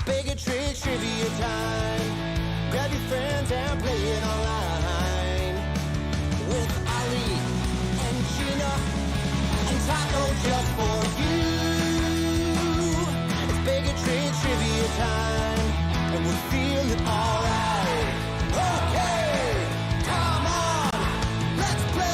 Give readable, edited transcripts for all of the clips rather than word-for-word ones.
Baig trivia time. Grab your friends and play it online. With Ali and Gina and Taco just for you. It's Baig trivia time. And we're feeling alright. Okay, come on, let's play.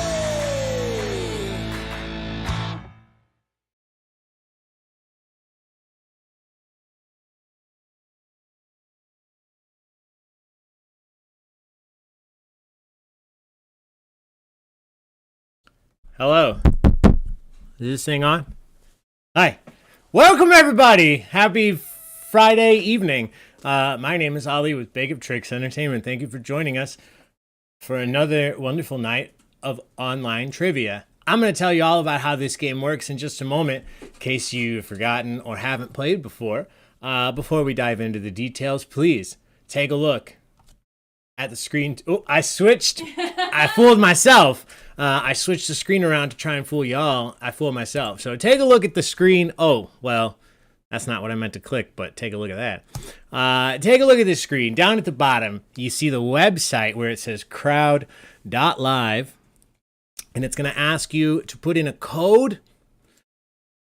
Hello. Is this thing on? Hi. Welcome, everybody. Happy Friday evening. My name is Ali with Baig Tricks Entertainment. Thank you for joining us for another wonderful night of online trivia. I'm going to tell you all about how this game works in just a moment, in case you've forgotten or haven't played before. Before we dive into the details, please take a look at the screen. Oh, I switched. I fooled myself. I switched the screen around to try and fool y'all. I fooled myself. So take a look at the screen. Oh, well, that's not what I meant to click, but take a look at that. Take a look at the screen. Down at the bottom, you see the website where it says crowd.live, and it's going to ask you to put in a code.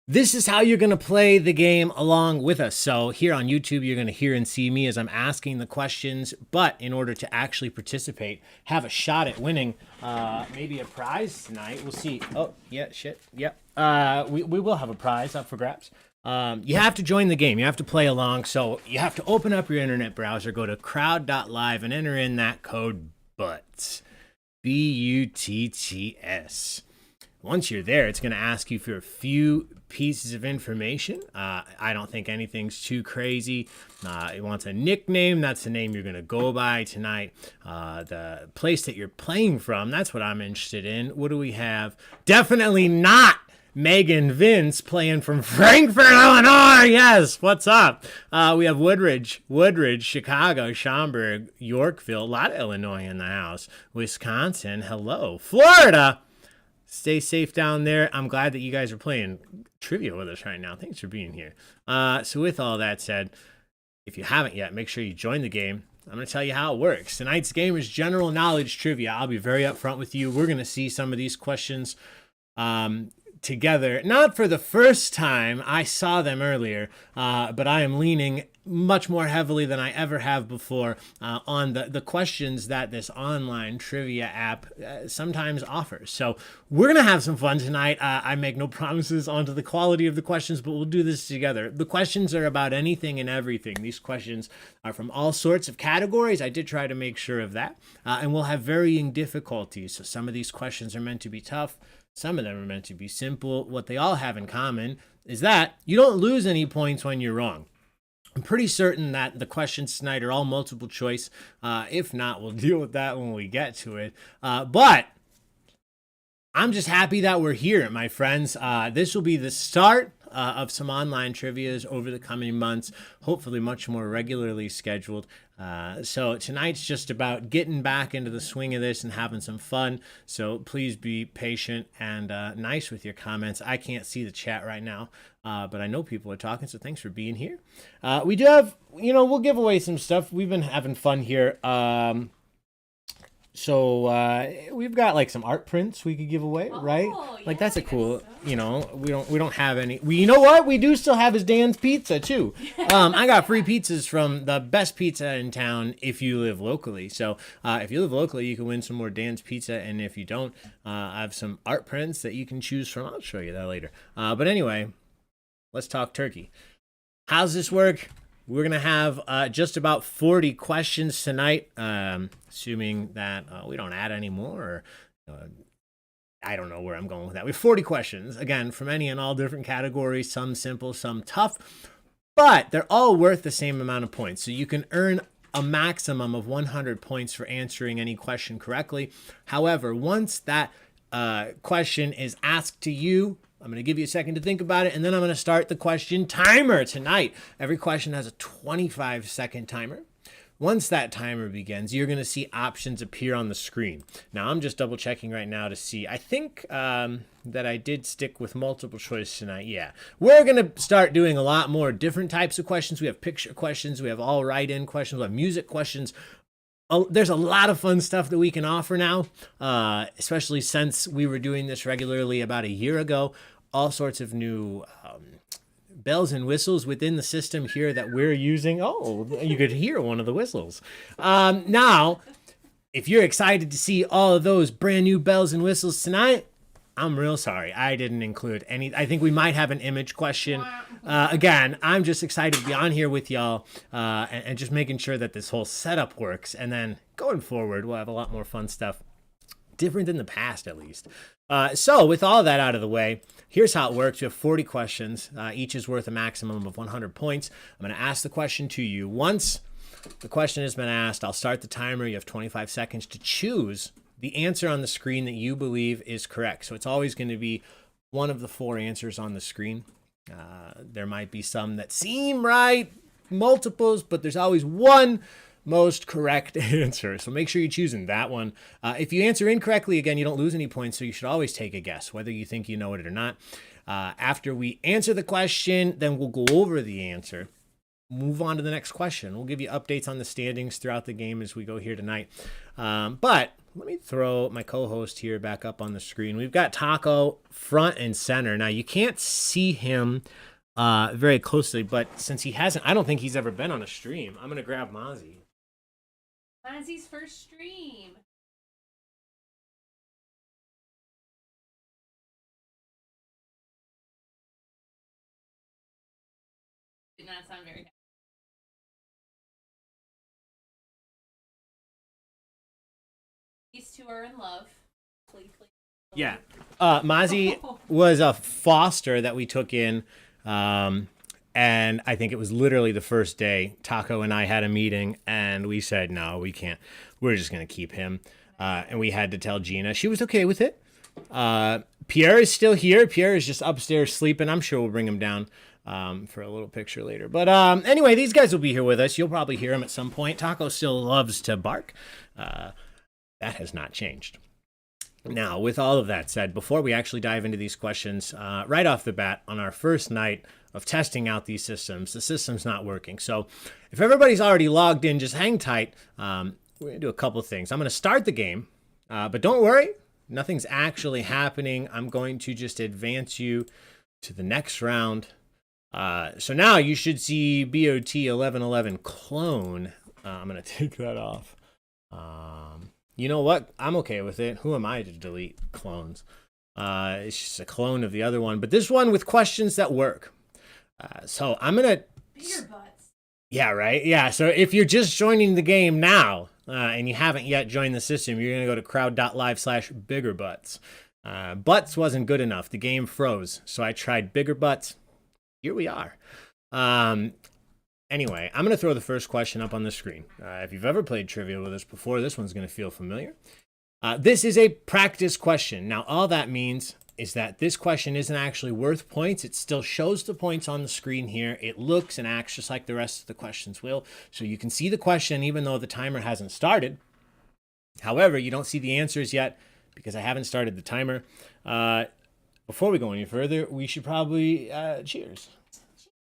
This is how you're going to play the game along with us. So here on YouTube, you're going to hear and see me as I'm asking the questions. But in order to actually participate, have a shot at winning maybe a prize tonight. We'll see. Oh, yeah, shit. Yep. We will have a prize up for grabs. You have to join the game. You have to play along. So you have to open up your internet browser, go to crowd.live, and enter in that code BUTTS. BUTTS. Once you're there, it's going to ask you for a few pieces of information. I don't think anything's too crazy. It wants a nickname. That's the name you're going to go by tonight. The place that you're playing from, that's what I'm interested in. What do we have? Definitely not Megan Vince playing from Frankfort, Illinois. Yes, what's up? We have Woodridge, Chicago, Schaumburg, Yorkville. A lot of Illinois in the house. Wisconsin, hello. Florida. Stay safe down there. I'm glad that you guys are playing trivia with us right now. Thanks for being here. So with all that said, if you haven't yet, make sure you join the game. I'm going to tell you how it works. Tonight's game is general knowledge trivia. I'll be very upfront with you. We're going to see some of these questions together. Not for the first time. I saw them earlier, but I am leaning much more heavily than I ever have before on the questions that this online trivia app sometimes offers. So we're going to have some fun tonight. I make no promises onto the quality of the questions, but we'll do this together. The questions are about anything and everything. These questions are from all sorts of categories. I did try to make sure of that. And we'll have varying difficulties. So some of these questions are meant to be tough. Some of them are meant to be simple. What they all have in common is that you don't lose any points when you're wrong. I'm pretty certain that the questions tonight are all multiple choice. If not, we'll deal with that when we get to it. But I'm just happy that we're here, my friends. This will be the start of some online trivias over the coming months, hopefully much more regularly scheduled. So tonight's just about getting back into the swing of this and having some fun. So please be patient and nice with your comments. I can't see the chat right now, but I know people are talking, so thanks for being here. We do have, we'll give away some stuff. We've been having fun here. So we've got like some art prints we could give away, right? Like that's a cool, we don't have any. You know what? We do still have is Dan's Pizza too. I got free pizzas from the best pizza in town if you live locally. So if you live locally, you can win some more Dan's Pizza, and if you don't, I have some art prints that you can choose from. I'll show you that later. But anyway, let's talk turkey. How's this work? We're going to have just about 40 questions tonight, assuming that we don't add any more. I don't know where I'm going with that. We have 40 questions, again, from any and all different categories, some simple, some tough, but they're all worth the same amount of points. So you can earn a maximum of 100 points for answering any question correctly. However, once that question is asked to you, I'm going to give you a second to think about it, and then I'm going to start the question timer tonight. Every question has a 25-second timer. once that timer begins, you're going to see options appear on the screen. Now, I'm just double checking right now to see. I think that I did stick with multiple choice tonight. Yeah, we're going to start doing a lot more different types of questions. We have picture questions. We have all write-in questions. We have music questions. There's a lot of fun stuff that we can offer now, especially since we were doing this regularly about a year ago. All sorts of new bells and whistles within the system here that we're using. Oh, you could hear one of the whistles. Now, if you're excited to see all of those brand new bells and whistles tonight, I'm real sorry. I didn't include any. I think we might have an image question. Again, I'm just excited to be on here with y'all and just making sure that this whole setup works. And then going forward, we'll have a lot more fun stuff. Different than the past, at least. So with all that out of the way, here's how it works. We have 40 questions. Each is worth a maximum of 100 points. I'm going to ask the question to you. Once the question has been asked, I'll start the timer. You have 25 seconds to choose the answer on the screen that you believe is correct. So it's always going to be one of the 4 answers on the screen. There might be some that seem right, multiples, but there's always one most correct answer. So make sure you're choosing that one. If you answer incorrectly, again, you don't lose any points. So you should always take a guess, whether you think you know it or not. After we answer the question, then we'll go over the answer. Move on to the next question. We'll give you updates on the standings throughout the game as we go here tonight. But let me throw my co-host here back up on the screen. We've got Taco front and center. Now, you can't see him very closely, but since he hasn't, I don't think he's ever been on a stream. I'm going to grab Mozzie. Mozzie's first stream. Did not sound very happy. These two are in love. Yeah. Mozzie was a foster that we took in. And I think it was literally the first day Taco and I had a meeting and we said, no, we can't. We're just going to keep him. And we had to tell Gina. She was okay with it. Pierre is still here. Pierre is just upstairs sleeping. I'm sure we'll bring him down for a little picture later. But anyway, these guys will be here with us. You'll probably hear him at some point. Taco still loves to bark. That has not changed. Now, with all of that said, before we actually dive into these questions, right off the bat, on our first night of testing out these systems, the system's not working. So if everybody's already logged in, just hang tight. We're going to do a couple of things. I'm going to start the game, but don't worry. Nothing's actually happening. I'm going to just advance you to the next round. So now you should see BOT 1111 clone. I'm going to take that off. You know what? I'm okay with it. Who am I to delete clones? It's just a clone of the other one, but this one with questions that work. So I'm going to... Bigger butts. Yeah, right? Yeah, so if you're just joining the game now and you haven't yet joined the system, you're going to go to crowd.live/biggerbutts. Butts wasn't good enough. The game froze. So I tried bigger butts. Here we are. Anyway, I'm going to throw the first question up on the screen. If you've ever played trivia with us before, this one's going to feel familiar. This is a practice question. Now, all that means is that this question isn't actually worth points. It still shows the points on the screen here. It looks and acts just like the rest of the questions will. So you can see the question even though the timer hasn't started. However, you don't see the answers yet because I haven't started the timer. Before we go any further, we should probably cheers.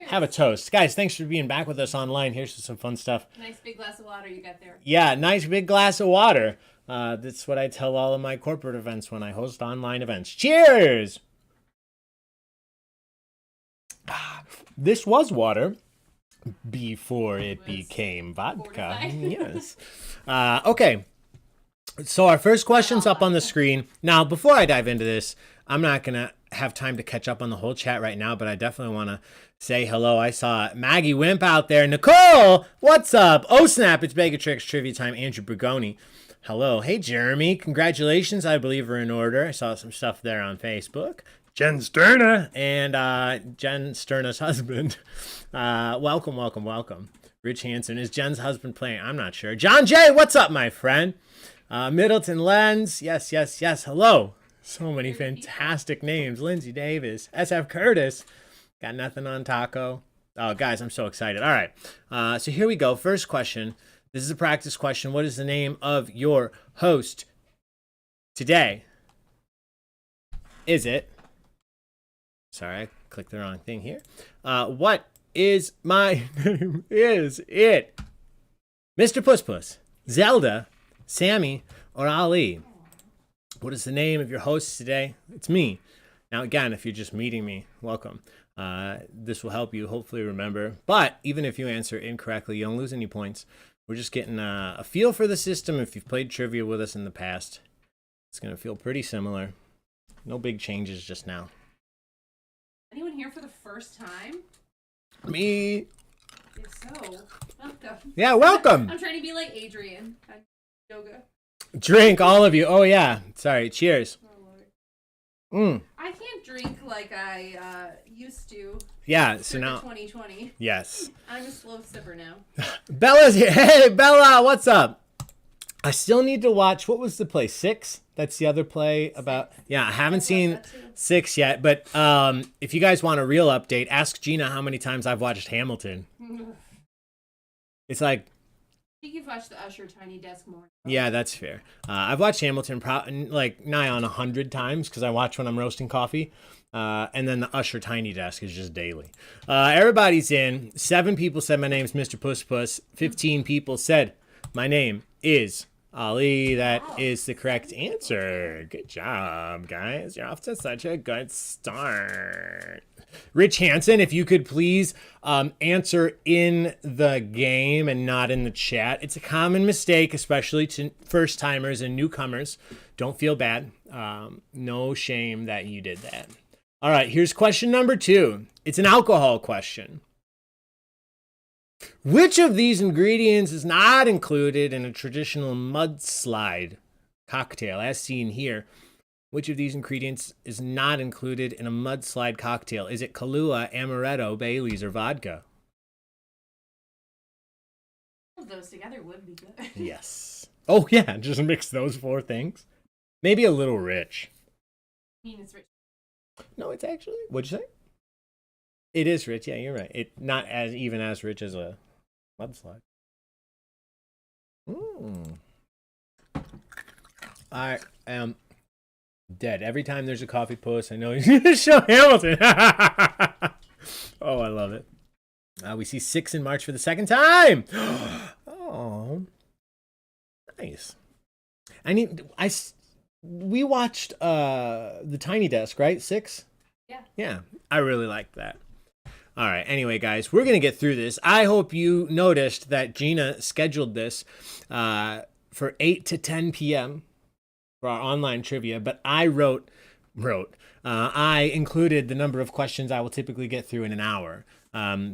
Have a toast. Guys, thanks for being back with us online. Here's some fun stuff. Nice big glass of water you got there. Yeah, nice big glass of water. That's what I tell all of my corporate events when I host online events. Cheers! This was water before it became vodka. Yes. Okay. So our first question's up on the screen. Now, before I dive into this, I'm not going to have time to catch up on the whole chat right now, but I definitely want to say hello. I saw Maggie Wimp out there. Nicole, what's up? Oh, snap. It's Begatrix Trivia Time. Andrew Brigoni. Hello. Hey, Jeremy. Congratulations. I believe are in order. I saw some stuff there on Facebook. Jen Sterna and Jen Sterna's husband. Welcome, welcome, welcome. Rich Hansen. Is Jen's husband playing? I'm not sure. John J., what's up, my friend? Middleton Lenz. Yes, yes, yes. Hello. So many fantastic names. Lindsay Davis. SF Curtis. Got nothing on Taco. Oh, guys, I'm so excited. All right. So here we go. First question. This is a practice question. What is the name of your host today? Is it? Sorry, I clicked the wrong thing here. What is my name? Is it Mr. Puss Puss, Zelda, Sammy, or Ali? What is the name of your host today? It's me. Now, again, if you're just meeting me, welcome. This will help you hopefully remember. But even if you answer incorrectly, you don't lose any points. We're just getting a feel for the system. If you've played trivia with us in the past, it's going to feel pretty similar. No big changes just now. Anyone here for the first time? Me. If so, welcome. Yeah, welcome. I'm trying to be like Adrian. Yoga. Drink, all of you. Oh, yeah. Sorry. Cheers. Oh, Lord. I can't drink like I used to. Yeah, so now 2020. Yes. I'm a slow sipper now. Bella's here. Hey, Bella, what's up? I still need to watch. What was the play? 6? That's the other play about. Yeah, I haven't seen 6 yet. But if you guys want a real update, ask Gina how many times I've watched Hamilton. It's like. I think you've watched the Usher Tiny Desk more. Yeah, that's fair. I've watched Hamilton like nigh on 100 times because I watch when I'm roasting coffee. And then the Usher Tiny Desk is just daily. Everybody's in. 7 people said my name's Mr. Puss Puss. 15 people said my name is Ali. That is the correct answer. Good job, guys. You're off to such a good start. Rich Hansen, if you could please answer in the game and not in the chat. It's a common mistake, especially to first-timers and newcomers. Don't feel bad. No shame that you did that. All right, here's question number 2. It's an alcohol question. Which of these ingredients is not included in a traditional mudslide cocktail, as seen here? Which of these ingredients is not included in a mudslide cocktail? Is it Kahlua, Amaretto, Bailey's, or vodka? All of those together would be good. Yes. Oh, yeah, just mix those 4 things. Maybe a little rich. I mean, it's rich. No, it's actually, what'd you say? It is rich, yeah, you're right. It not as even as rich as a mudslide. I am dead. Every time there's a coffee post, I know he's going to show Hamilton. Oh, I love it. We see 6 in March for the second time. Oh, nice. We watched the Tiny Desk, right? 6? Yeah. Yeah, I really liked that. All right. Anyway, guys, we're going to get through this. I hope you noticed that Gina scheduled this for 8 to 10 p.m. for our online trivia, but I I included the number of questions I will typically get through in an hour.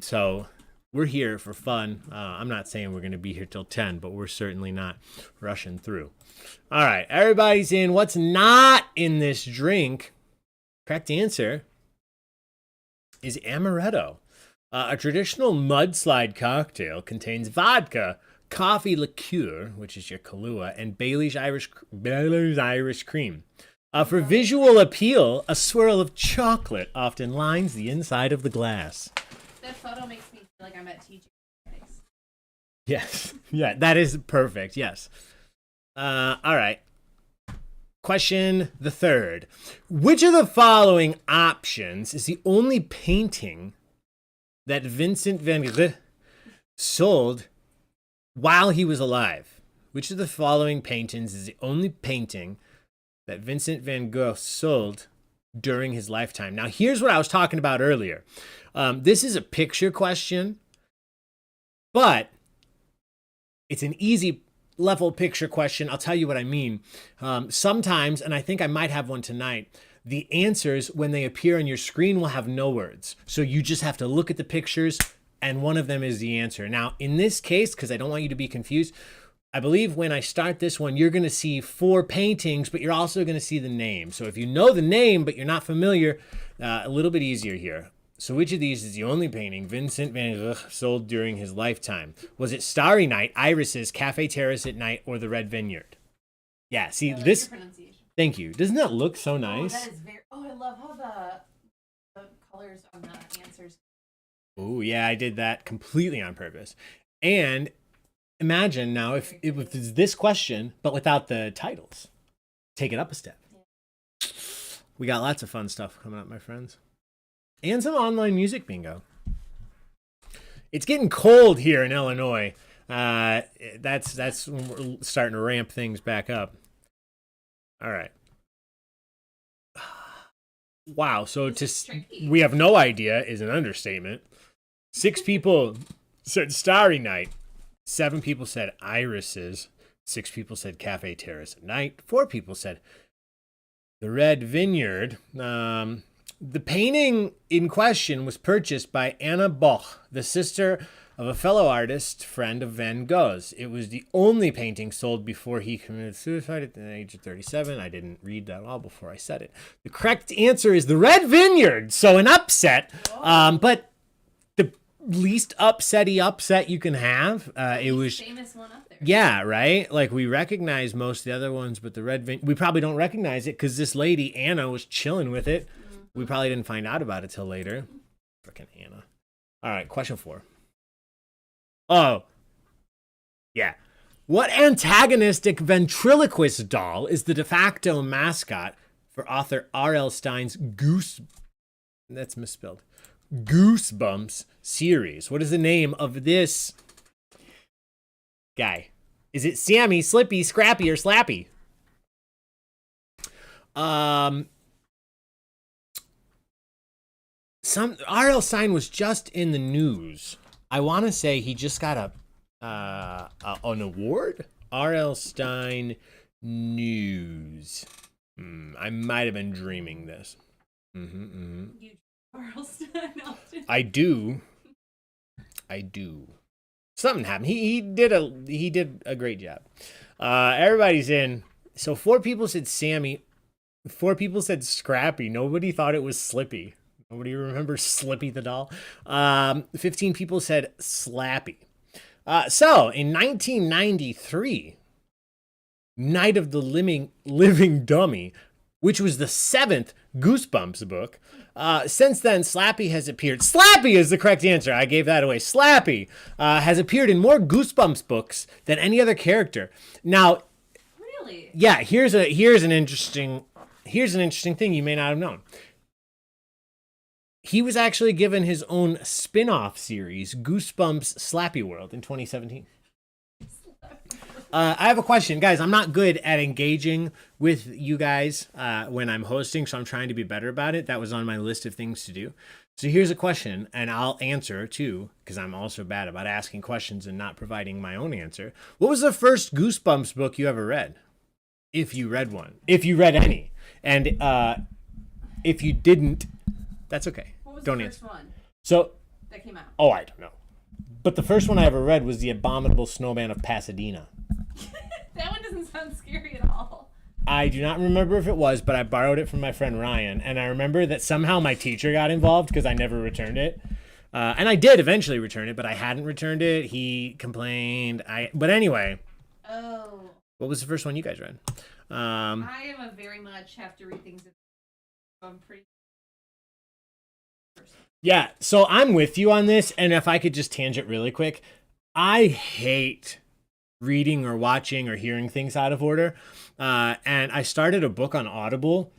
So we're here for fun. I'm not saying we're going to be here till 10, but we're certainly not rushing through. All right. Everybody's in. What's not in this drink? Correct answer is amaretto. A traditional mudslide cocktail contains vodka, coffee liqueur, which is your Kahlua, and Bailey's Irish cream. For visual appeal, a swirl of chocolate often lines the inside of the glass. That photo makes me feel like I'm at teaching. Yes. Yeah, that is perfect. Yes. All right. Question the 3rd. Which of the following options is the only painting that Vincent van Gogh sold while he was alive? Which of the following paintings is the only painting that Vincent van Gogh sold during his lifetime? Now, here's what I was talking about earlier. This is a picture question, but it's an easy level picture question. I'll tell you what I mean. Sometimes, and I think I might have one tonight, the answers, when they appear on your screen, will have no words. So you just have to look at the pictures, and one of them is the answer. Now, in this case, because I don't want you to be confused, I believe when I start this one, you're going to see 4 paintings, but you're also going to see the name. So if you know the name, but you're not familiar, a little bit easier here. So which of these is the only painting Vincent van Gogh sold during his lifetime? Was it Starry Night, Irises, Cafe Terrace at Night, or The Red Vineyard? Yeah, see, this... Thank you. Doesn't that look so nice? Oh, that is very... Oh, I love how the colors on the answers. Oh, yeah, I did that completely on purpose. And imagine now if it was this question, but without the titles. Take it up a step. We got lots of fun stuff coming up, my friends. And some online music bingo. It's getting cold here in Illinois. That's when we're starting to ramp things back up. All right. Wow. So we have no idea is an understatement. 6 people said Starry Night. 7 people said Irises. 6 people said Cafe Terrace at Night. 4 people said The Red Vineyard. The painting in question was purchased by Anna Boch, the sister of a fellow artist friend of Van Gogh's. It was the only painting sold before he committed suicide at the age of 37. I didn't read that all before I said it. The correct answer is The Red Vineyard. So an upset, but the least upsetty upset you can have. It was famous one up there. Yeah, right? Like, we recognize most of the other ones, but the Red Vineyard, we probably don't recognize it because this lady, Anna, was chilling with it. We probably didn't find out about it till later. Frickin' Anna. All right, question 4. Oh, yeah. What antagonistic ventriloquist doll is the de facto mascot for author R.L. Stein's that's misspelled, Goosebumps series? What is the name of this guy? Is it Sammy, Slippy, Scrappy, or Slappy? R.L. Stein was just in the news. I want to say he just got an award. R.L. Stein News. I might have been dreaming this. You R.L. Stein often. I do. Something happened. He did a great job. Everybody's in. So 4 people said Sammy. 4 people said Scrappy. Nobody thought it was Slippy. Nobody remembers Slippy the doll. 15 people said Slappy. So in 1993, Night of the Living Dummy, which was the 7th Goosebumps book. Since then, Slappy has appeared. Slappy is the correct answer. I gave that away. Slappy has appeared in more Goosebumps books than any other character. Now, really? Yeah. Here's an interesting thing you may not have known. He was actually given his own spin-off series, Goosebumps Slappy World, in 2017. I have a question. Guys, I'm not good at engaging with you guys when I'm hosting, so I'm trying to be better about it. That was on my list of things to do. So here's a question, and I'll answer, too, because I'm also bad about asking questions and not providing my own answer. What was the first Goosebumps book you ever read? If you read one. If you read any. And if you didn't, that's okay. What was Don't the first answer. one So, that came out? Oh, I don't know. But the first one I ever read was The Abominable Snowman of Pasadena. That one doesn't sound scary at all. I do not remember if it was, but I borrowed it from my friend Ryan. And I remember that somehow my teacher got involved because I never returned it. And I did eventually return it, but I hadn't returned it. He complained. But anyway. Oh. What was the first one you guys read? I am a very much have to read things. I'm pretty. Yeah, so I'm with you on this, and if I could just tangent really quick, I hate reading or watching or hearing things out of order, and I started a book on Audible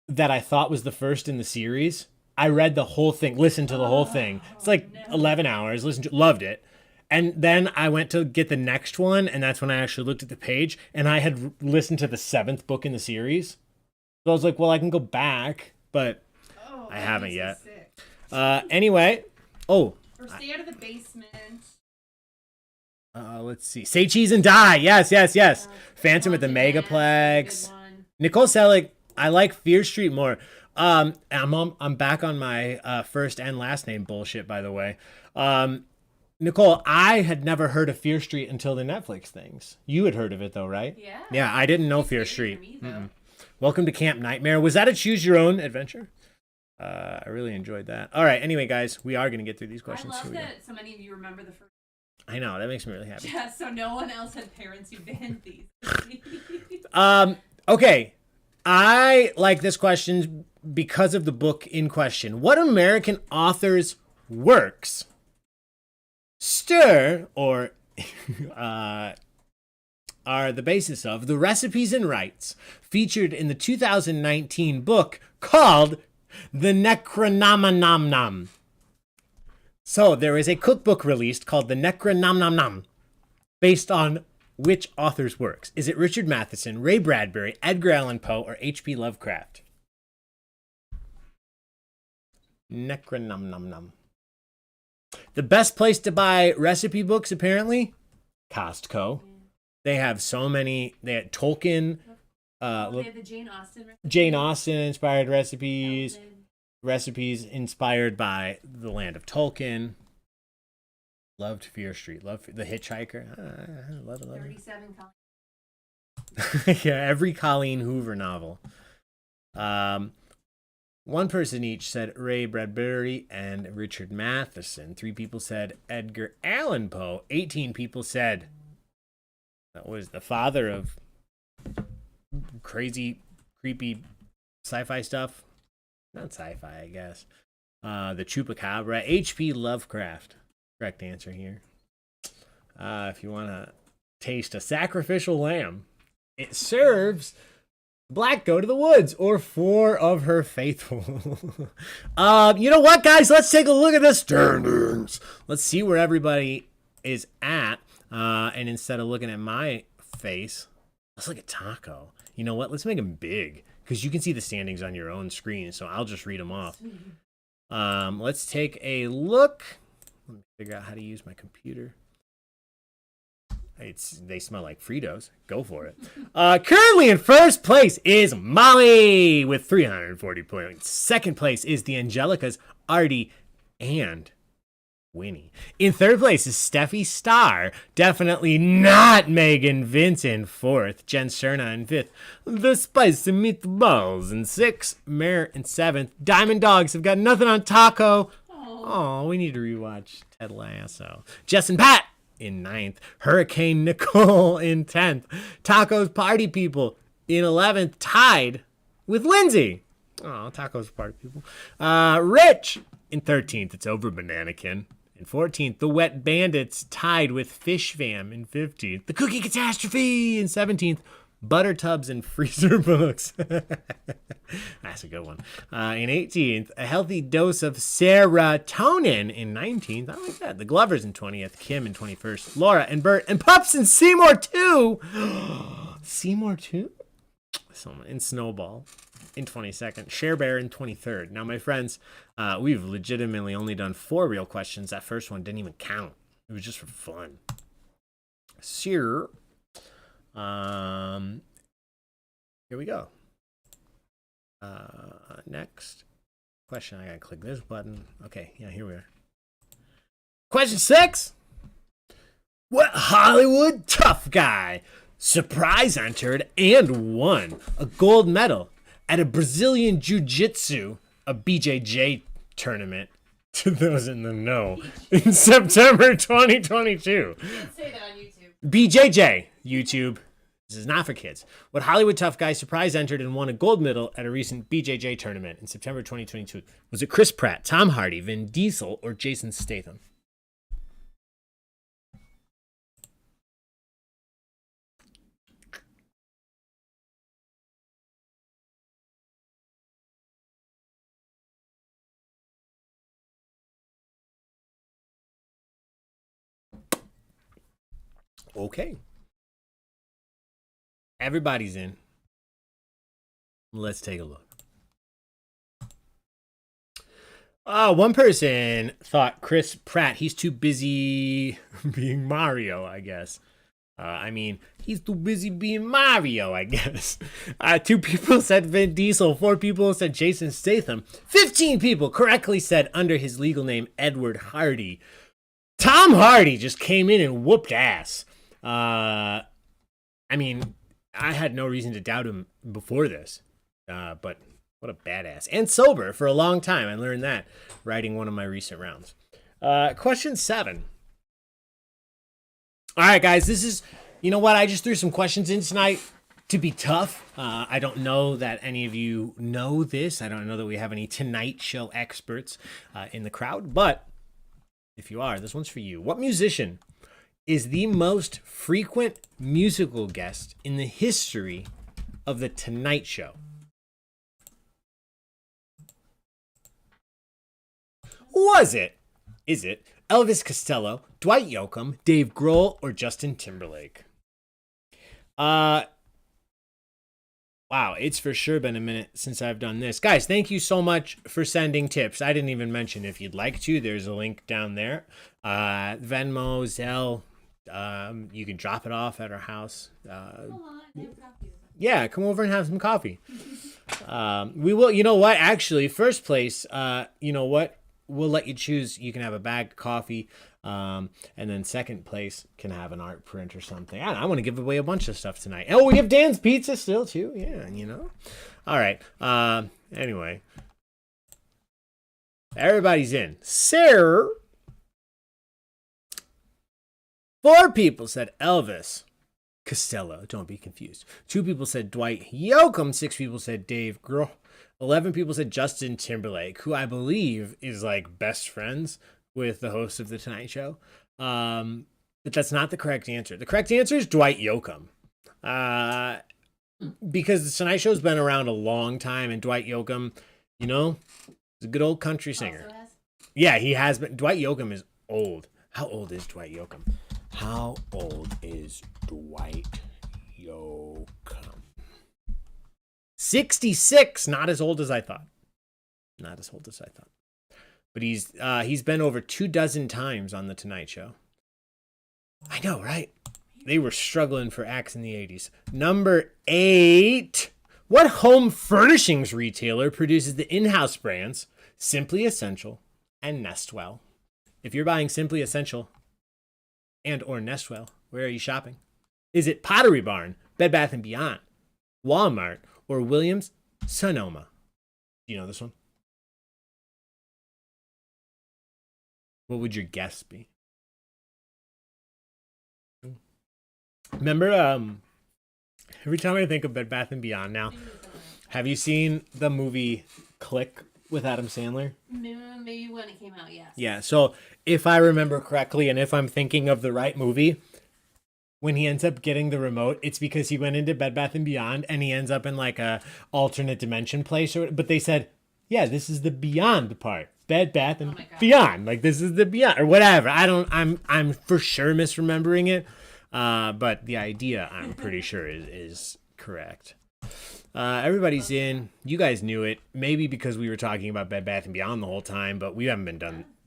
that I thought was the first in the series. I read the whole thing, listened to the whole thing. It's like 11 hours, loved it. And then I went to get the next one, and that's when I actually looked at the page, and I had listened to the 7th book in the series. So I was like, well, I can go back, but I haven't yet. Anyway, or Stay Out of the Basement. Let's see. Say Cheese and Die. Yes. Phantom at the Megaplex. Nicole Selig. I like Fear Street more. I'm back on my first and last name bullshit, by the way. Nicole, I had never heard of Fear Street until the Netflix things. You had heard of it though, right? Yeah. Yeah, I didn't know Fear Street. Welcome to Camp Nightmare. Was that a choose your own adventure? I really enjoyed that. All right. Anyway, guys, we are going to get through these questions. I love that so many of you remember the first. I know. That makes me really happy. Yeah, so no one else had parents who banned these. Okay. I like this question because of the book in question. What American author's works stir or are the basis of the recipes and rites featured in the 2019 book called The Necronominum. So there is a cookbook released called The Necronominum based on which author's works? Is it Richard Matheson, Ray Bradbury, Edgar Allan Poe, or H.P. Lovecraft? Necronominum. The best place to buy recipe books, apparently, Costco. They have so many. They had Tolkien. They have the Jane Austen recipes. Jane Austen inspired recipes. Recipes inspired by the land of Tolkien. Loved Fear Street. Loved The Hitchhiker. Love it. 37 Yeah, every Colleen Hoover novel. One person each said Ray Bradbury and Richard Matheson. 3 people said Edgar Allan Poe. 18 people said that was the father of crazy, creepy sci-fi stuff. Not sci-fi, I guess. The Chupacabra. H.P. Lovecraft. Correct answer here. If you want to taste a sacrificial lamb, it serves Black Goat of the Woods or 4 of her faithful. You know what, guys? Let's take a look at the standings. Let's see where everybody is at. And instead of looking at my face, let's look at Taco. You know what? Let's make him big because you can see the standings on your own screen. So I'll just read them off. Let's take a look. Let me figure out how to use my computer. They smell like Fritos. Go for it. Currently in first place is Molly with 340 points. Second place is the Angelicas, Artie, and Winnie. In third place is Steffi Starr. Definitely not Megan Vince in fourth. Jen Cerna in fifth. The Spicy Meatballs in sixth. Mare in seventh. Diamond Dogs have got nothing on Taco. Oh, we need to rewatch Ted Lasso. Jess and Pat in 9th. Hurricane Nicole in 10th. Tacos Party People in 11th, tied with Lindsay. Oh, Tacos Party People. Rich in 13th. It's over Bananakin. In 14th, the Wet Bandits tied with Fish Fam in 15th. The Cookie Catastrophe in 17th. Butter Tubs and Freezer Books. That's a good one. In 18th, A Healthy Dose of Serotonin in 19th. I like that. The Glovers in 20th. Kim in 21st. Laura and Bert and Pups and Seymour 2. Seymour 2? In Snowball in 22nd. Share Bear in 23rd. Now, my friends, we've legitimately only done 4 real questions. That first one didn't even count. It was just for fun. Sir. Here we go. Next question. I gotta click this button. Okay, yeah, here we are. Question 6. What Hollywood tough guy surprise entered and won a gold medal at a Brazilian Jiu-Jitsu, a BJJ tournament, to those in the know, in September 2022? You can't say that on YouTube. BJJ, YouTube. This is not for kids. What Hollywood tough guy surprise entered and won a gold medal at a recent BJJ tournament in September 2022? Was it Chris Pratt, Tom Hardy, Vin Diesel, or Jason Statham? Okay. Everybody's in. Let's take a look. One person thought Chris Pratt, he's too busy being Mario, I guess. He's too busy being Mario, I guess. 2 people said Vin Diesel. 4 people said Jason Statham. 15 people correctly said under his legal name, Edward Hardy. Tom Hardy just came in and whooped ass. I had no reason to doubt him before this, but what a badass. And sober for a long time. I learned that writing one of my recent rounds. Question 7. All right, guys, this is, you know what? I just threw some questions in tonight to be tough. I don't know that any of you know this. I don't know that we have any Tonight Show experts in the crowd, but if you are, this one's for you. What musician is the most frequent musical guest in the history of The Tonight Show? Was it? Is it Elvis Costello, Dwight Yoakam, Dave Grohl, or Justin Timberlake? Wow, it's for sure been a minute since I've done this. Guys, thank you so much for sending tips. I didn't even mention if you'd like to. There's a link down there. Venmo, Zelle. You can drop it off at our house. Yeah, come over and have some coffee. We will, you know what? Actually, first place, you know what? We'll let you choose. You can have a bag of coffee. And then second place can have an art print or something. I want to give away a bunch of stuff tonight. Oh, we have Dan's Pizza still too. Yeah, you know. All right. Anyway, everybody's in. Sir, 4 people said Elvis Costello. Don't be confused. 2 people said Dwight Yoakam. 6 people said Dave Grohl. 11 people said Justin Timberlake, who I believe is like best friends with the host of The Tonight Show. But that's not the correct answer. The correct answer is Dwight Yoakam. Because The Tonight Show's been around a long time, and Dwight Yoakam, you know, is a good old country singer. Yeah, he has been. Dwight Yoakam is old. How old is Dwight Yoakam? How old is Dwight Yoakam? 66. Not as old as I thought. Not as old as I thought. But he's been over 24 times on The Tonight Show. I know, right? They were struggling for acts in the 80s. Number 8. What home furnishings retailer produces the in-house brands Simply Essential and Nestwell? If you're buying Simply Essential and or Nestwell, where are you shopping? Is it Pottery Barn, Bed Bath & Beyond, Walmart, or Williams Sonoma? Do you know this one? What would your guess be? Remember, every time I think of Bed Bath & Beyond now, have you seen the movie Click with Adam Sandler? Maybe when it came out, yes. Yeah, so if I remember correctly, and if I'm thinking of the right movie, when he ends up getting the remote, it's because he went into Bed Bath & Beyond and he ends up in like a alternate dimension place. But they said, yeah, this is the beyond part. Bed Bath and Beyond. Like, this is the beyond or whatever. I'm for sure misremembering it. But the idea, I'm pretty sure is correct. Everybody's in. You guys knew it. Maybe because we were talking about Bed Bath & Beyond the whole time, but we haven't been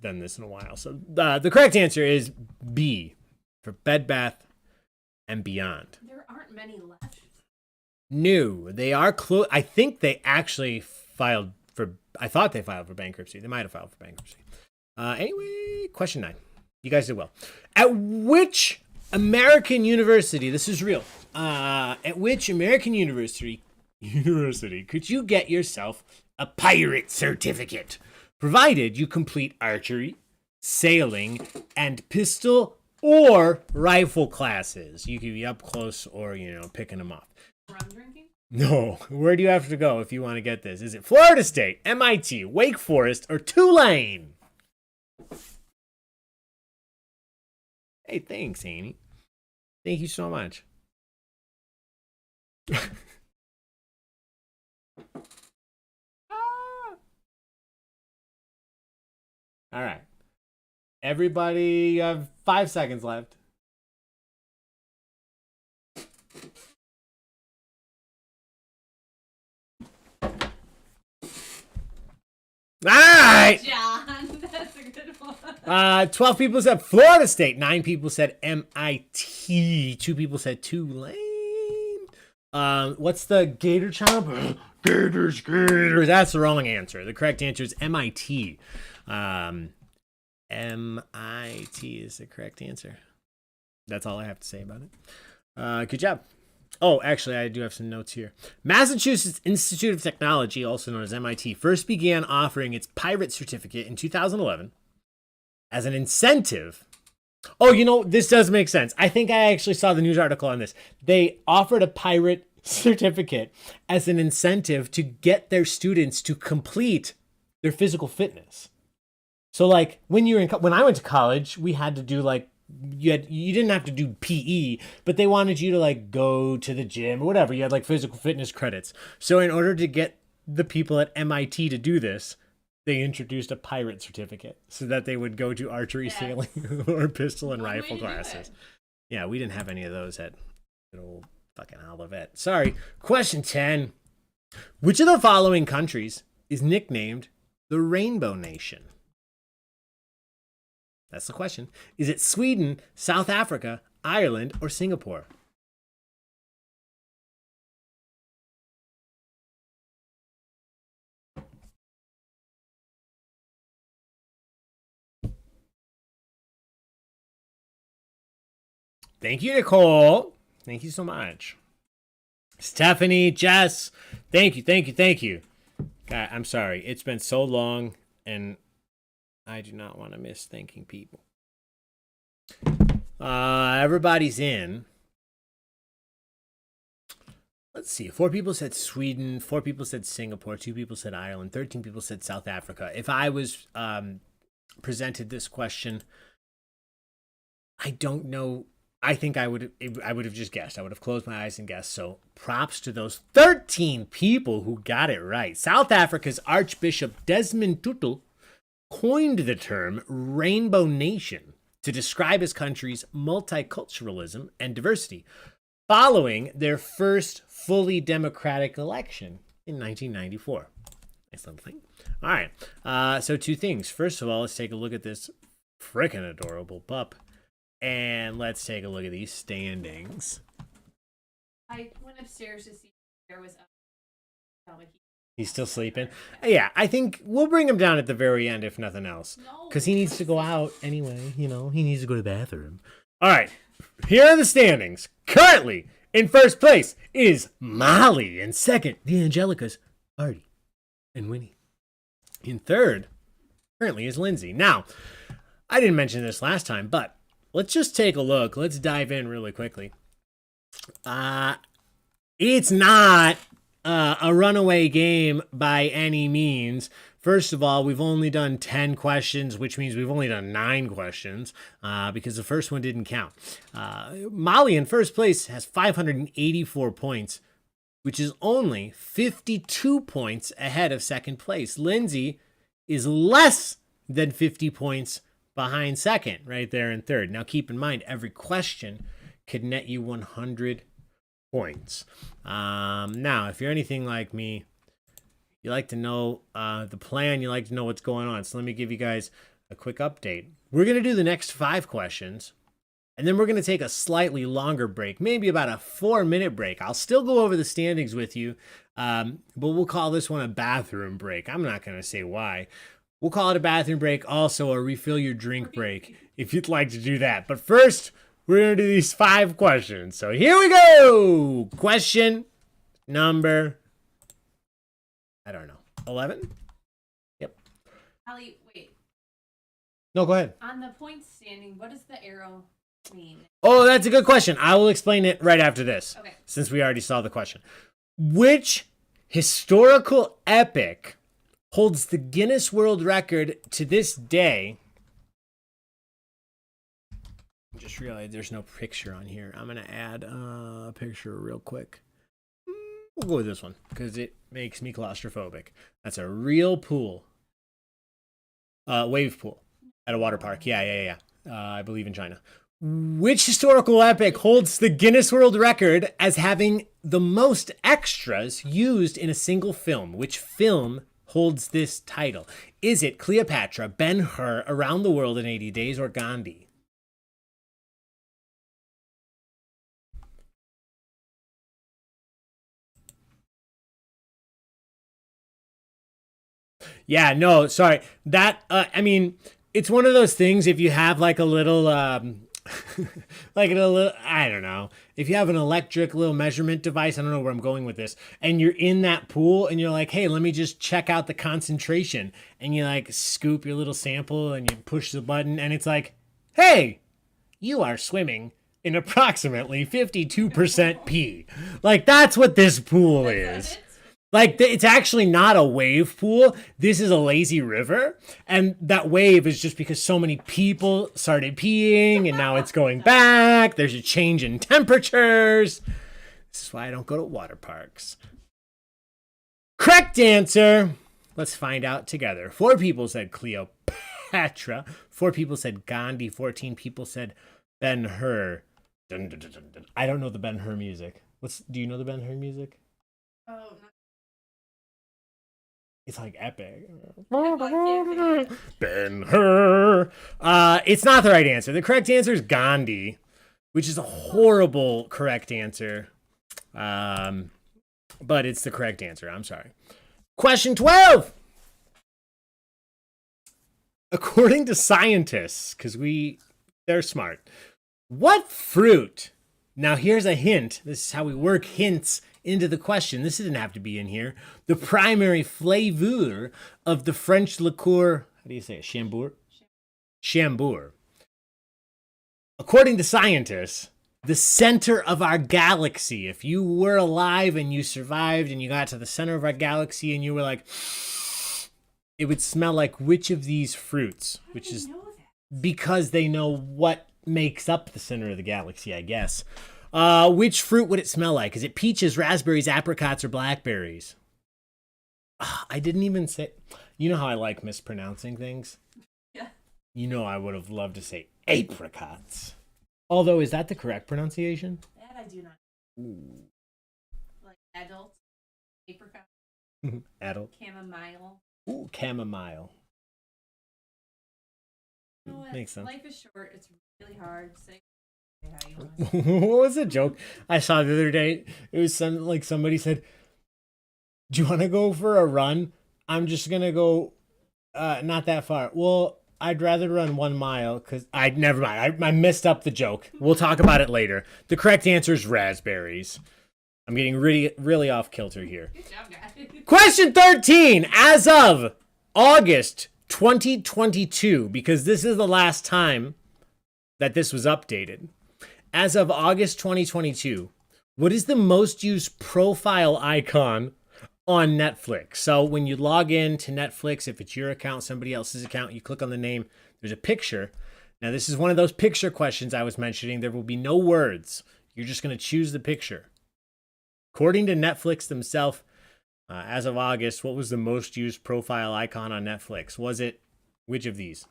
done this in a while. So the correct answer is B for Bed Bath & Beyond. There aren't many left. No, they are close. I think they actually filed for. I thought they filed for bankruptcy. They might have filed for bankruptcy. Anyway, question 9. You guys did well. At which American university? This is real. At which American university could you get yourself a pirate certificate, provided you complete archery, sailing, and pistol or rifle classes? You could be up close or, picking them off. Rum drinking? No. Where do you have to go if you want to get this? Is it Florida State, MIT, Wake Forest, or Tulane? Hey, thanks, Annie. Thank you so much. All right. Everybody, you have 5 seconds left. All right. John, that's a good one. 12 people said Florida State. 9 people said MIT. 2 people said Tulane. What's the Gator Chomp? Gators. That's the wrong answer. The correct answer is MIT. MIT is the correct answer. That's all I have to say about it. Good job. Oh, actually, I do have some notes here. Massachusetts Institute of Technology, also known as MIT, first began offering its pirate certificate in 2011 as an incentive. Oh, this does make sense. I think I actually saw the news article on this. They offered a pirate certificate as an incentive to get their students to complete their physical fitness. So, like, when I went to college, we had to do, like, you didn't have to do PE, but they wanted you to like go to the gym or whatever. You had like physical fitness credits. So in order to get the people at MIT to do this, they introduced a pirate certificate so that they would go to archery, sailing, or pistol and rifle classes. Yeah, we didn't have any of those at good old fucking Olivet. Sorry. Question 10. Which of the following countries is nicknamed the Rainbow Nation? That's the question. Is it Sweden, South Africa, Ireland, or Singapore? Thank you, Nicole. Thank you so much. Stephanie, Jess, thank you. God, I'm sorry. It's been so long, and I do not want to miss thanking people. Everybody's in. Let's see. 4 people said Sweden. 4 people said Singapore. 2 people said Ireland. 13 people said South Africa. If I was presented this question, I don't know. I think I would have just guessed. I would have closed my eyes and guessed. So props to those 13 people who got it right. South Africa's Archbishop Desmond Tutu coined the term Rainbow Nation to describe his country's multiculturalism and diversity following their first fully democratic election in 1994. Nice little thing. All right. So 2 things. First of all, let's take a look at this frickin' adorable pup. And let's take a look at these standings. I went upstairs to see if there was a... He's still sleeping? Yeah, I think we'll bring him down at the very end, if nothing else. Because he needs to go out anyway. You know, he needs to go to the bathroom. All right, here are the standings. Currently, in first place is Molly. In second, the Angelicas, Artie and Winnie. In third, currently is Lindsay. Now, I didn't mention this last time, but let's just take a look. Let's dive in really quickly. It's not a runaway game by any means. First of all, we've only done 10 questions, which means we've only done 9 questions because the first one didn't count. Molly in first place has 584 points, which is only 52 points ahead of second place. Lindsay is less than 50 points behind second, right there in third. Now, keep in mind, every question could net you 100 points. Now, if you're anything like me, you like to know the plan, you like to know what's going on. So let me give you guys a quick update. We're going to do the next 5 questions, and then we're going to take a slightly longer break, maybe about a 4-minute break. I'll still go over the standings with you, but we'll call this one a bathroom break. I'm not going to say why. We'll call it a bathroom break, also a refill your drink break, if you'd like to do that. But first, we're going to do these 5 questions. So here we go. Question number, I don't know, 11? Yep. Allie, wait. No, go ahead. On the point standing, what does the arrow mean? Oh, that's a good question. I will explain it right after this, Okay. since we already saw the question. Which historical epic holds the Guinness World Record to this day? I just realized there's no picture on here. I'm going to add a picture real quick. We'll go with this one because it makes me claustrophobic. That's a real pool. Wave pool at a water park. Yeah. I believe in China. Which historical epic holds the Guinness World Record as having the most extras used in a single film? Which film holds this title? Is it Cleopatra, Ben-Hur, Around the World in 80 Days, or Gandhi? Yeah, no, sorry. That, I mean, it's one of those things if you have like a little, like a little, I don't know, if you have an electric little measurement device, I don't know where I'm going with this, and you're in that pool and you're like, hey, let me just check out the concentration. And you like scoop your little sample and you push the button and it's like, hey, you are swimming in approximately 52% pee. Like, that's what this pool is. Like, it's actually not a wave pool. This is a lazy river. And that wave is just because so many people started peeing and now it's going back. There's a change in temperatures. This is why I don't go to water parks. Correct answer. Let's find out together. 4 people said Cleopatra. 4 people said Gandhi. 14 people said Ben-Hur. Dun, dun, dun, dun, dun. I don't know the Ben-Hur music. Do you know the Ben-Hur music? Oh, no. It's like epic. Ben-Hur. It's not the right answer. The correct answer is Gandhi, which is a horrible correct answer. But it's the correct answer. I'm sorry. Question 12. According to scientists, because they're smart, what fruit? Now here's a hint. This is how we work hints into the question. This didn't have to be in here. The primary flavor of the French liqueur, how do you say it? Chambour? Chambour. According to scientists, the center of our galaxy, if you were alive and you survived and you got to the center of our galaxy and you were like, it would smell like which of these fruits? Which is because they know what makes up the center of the galaxy, I guess. Which fruit would it smell like? Is it peaches, raspberries, apricots, or blackberries? I didn't even say... You know how I like mispronouncing things? Yeah. You know I would have loved to say apricots. Although, is that the correct pronunciation? That I do not. Ooh. Like adult, apricot, Adult. chamomile. Ooh, chamomile. You know what? Makes sense. Life is short. It's really hard. Say how you want. What was a joke I saw the other day? It was somebody said, "Do you want to go for a run? I'm just gonna go, not that far." Well, I'd rather run 1 mile because never mind. I messed up the joke. We'll talk about it later. The correct answer is raspberries. I'm getting really off kilter here. Good job, guys. Question 13. As of August 2022, because this is the last time that this was updated. As of August 2022, what is the most used profile icon on Netflix? So when you log in to Netflix, if it's your account, somebody else's account, you click on the name, there's a picture. Now, this is one of those picture questions I was mentioning. There will be no words. You're just going to choose the picture. According to Netflix themselves, as of August, what was the most used profile icon on Netflix? Was it which of these?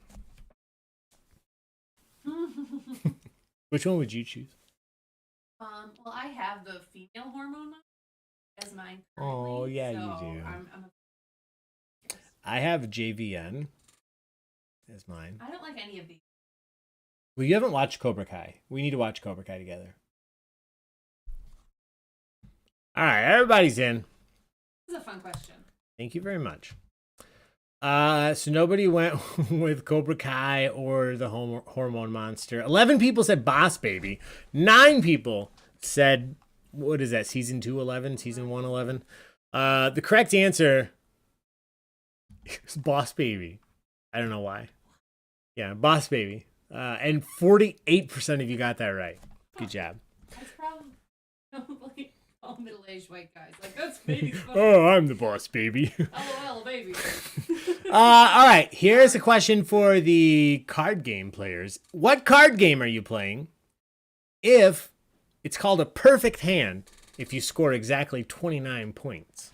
Which one would you choose? Well, I have the female hormone as mine. Oh, yeah, so you do. I'm I have JVN as mine. I don't like any of these. Well, you haven't watched Cobra Kai. We need to watch Cobra Kai together. All right, everybody's in. This is a fun question. Thank you very much. So nobody went with Cobra Kai or the Hormone Monster. 11 people said Boss Baby. 9 people said, what is that, season 2 11, season 1 11? The correct answer is Boss Baby. I don't know why. Yeah, Boss Baby. And 48% of you got that right. Good job. That's probably all middle-aged white guys. Like, that's baby's fun. Oh, I'm the boss, baby. LOL, baby. All right, here's a question for the card game players. What card game are you playing if it's called a perfect hand if you score exactly 29 points?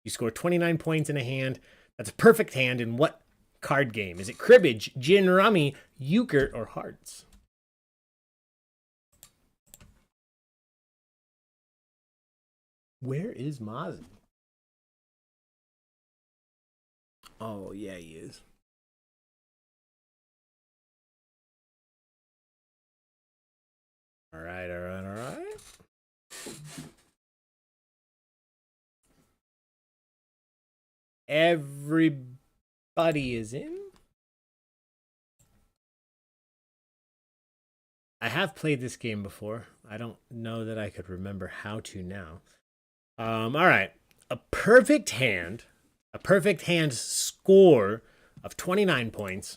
You score 29 points in a hand. That's a perfect hand in what card game? Is it cribbage, gin rummy, euchre, or hearts? Where is Mozzie? Oh, yeah, he is. All right. Everybody is in. I have played this game before. I don't know that I could remember how to now. All right. A perfect hand score of 29 points.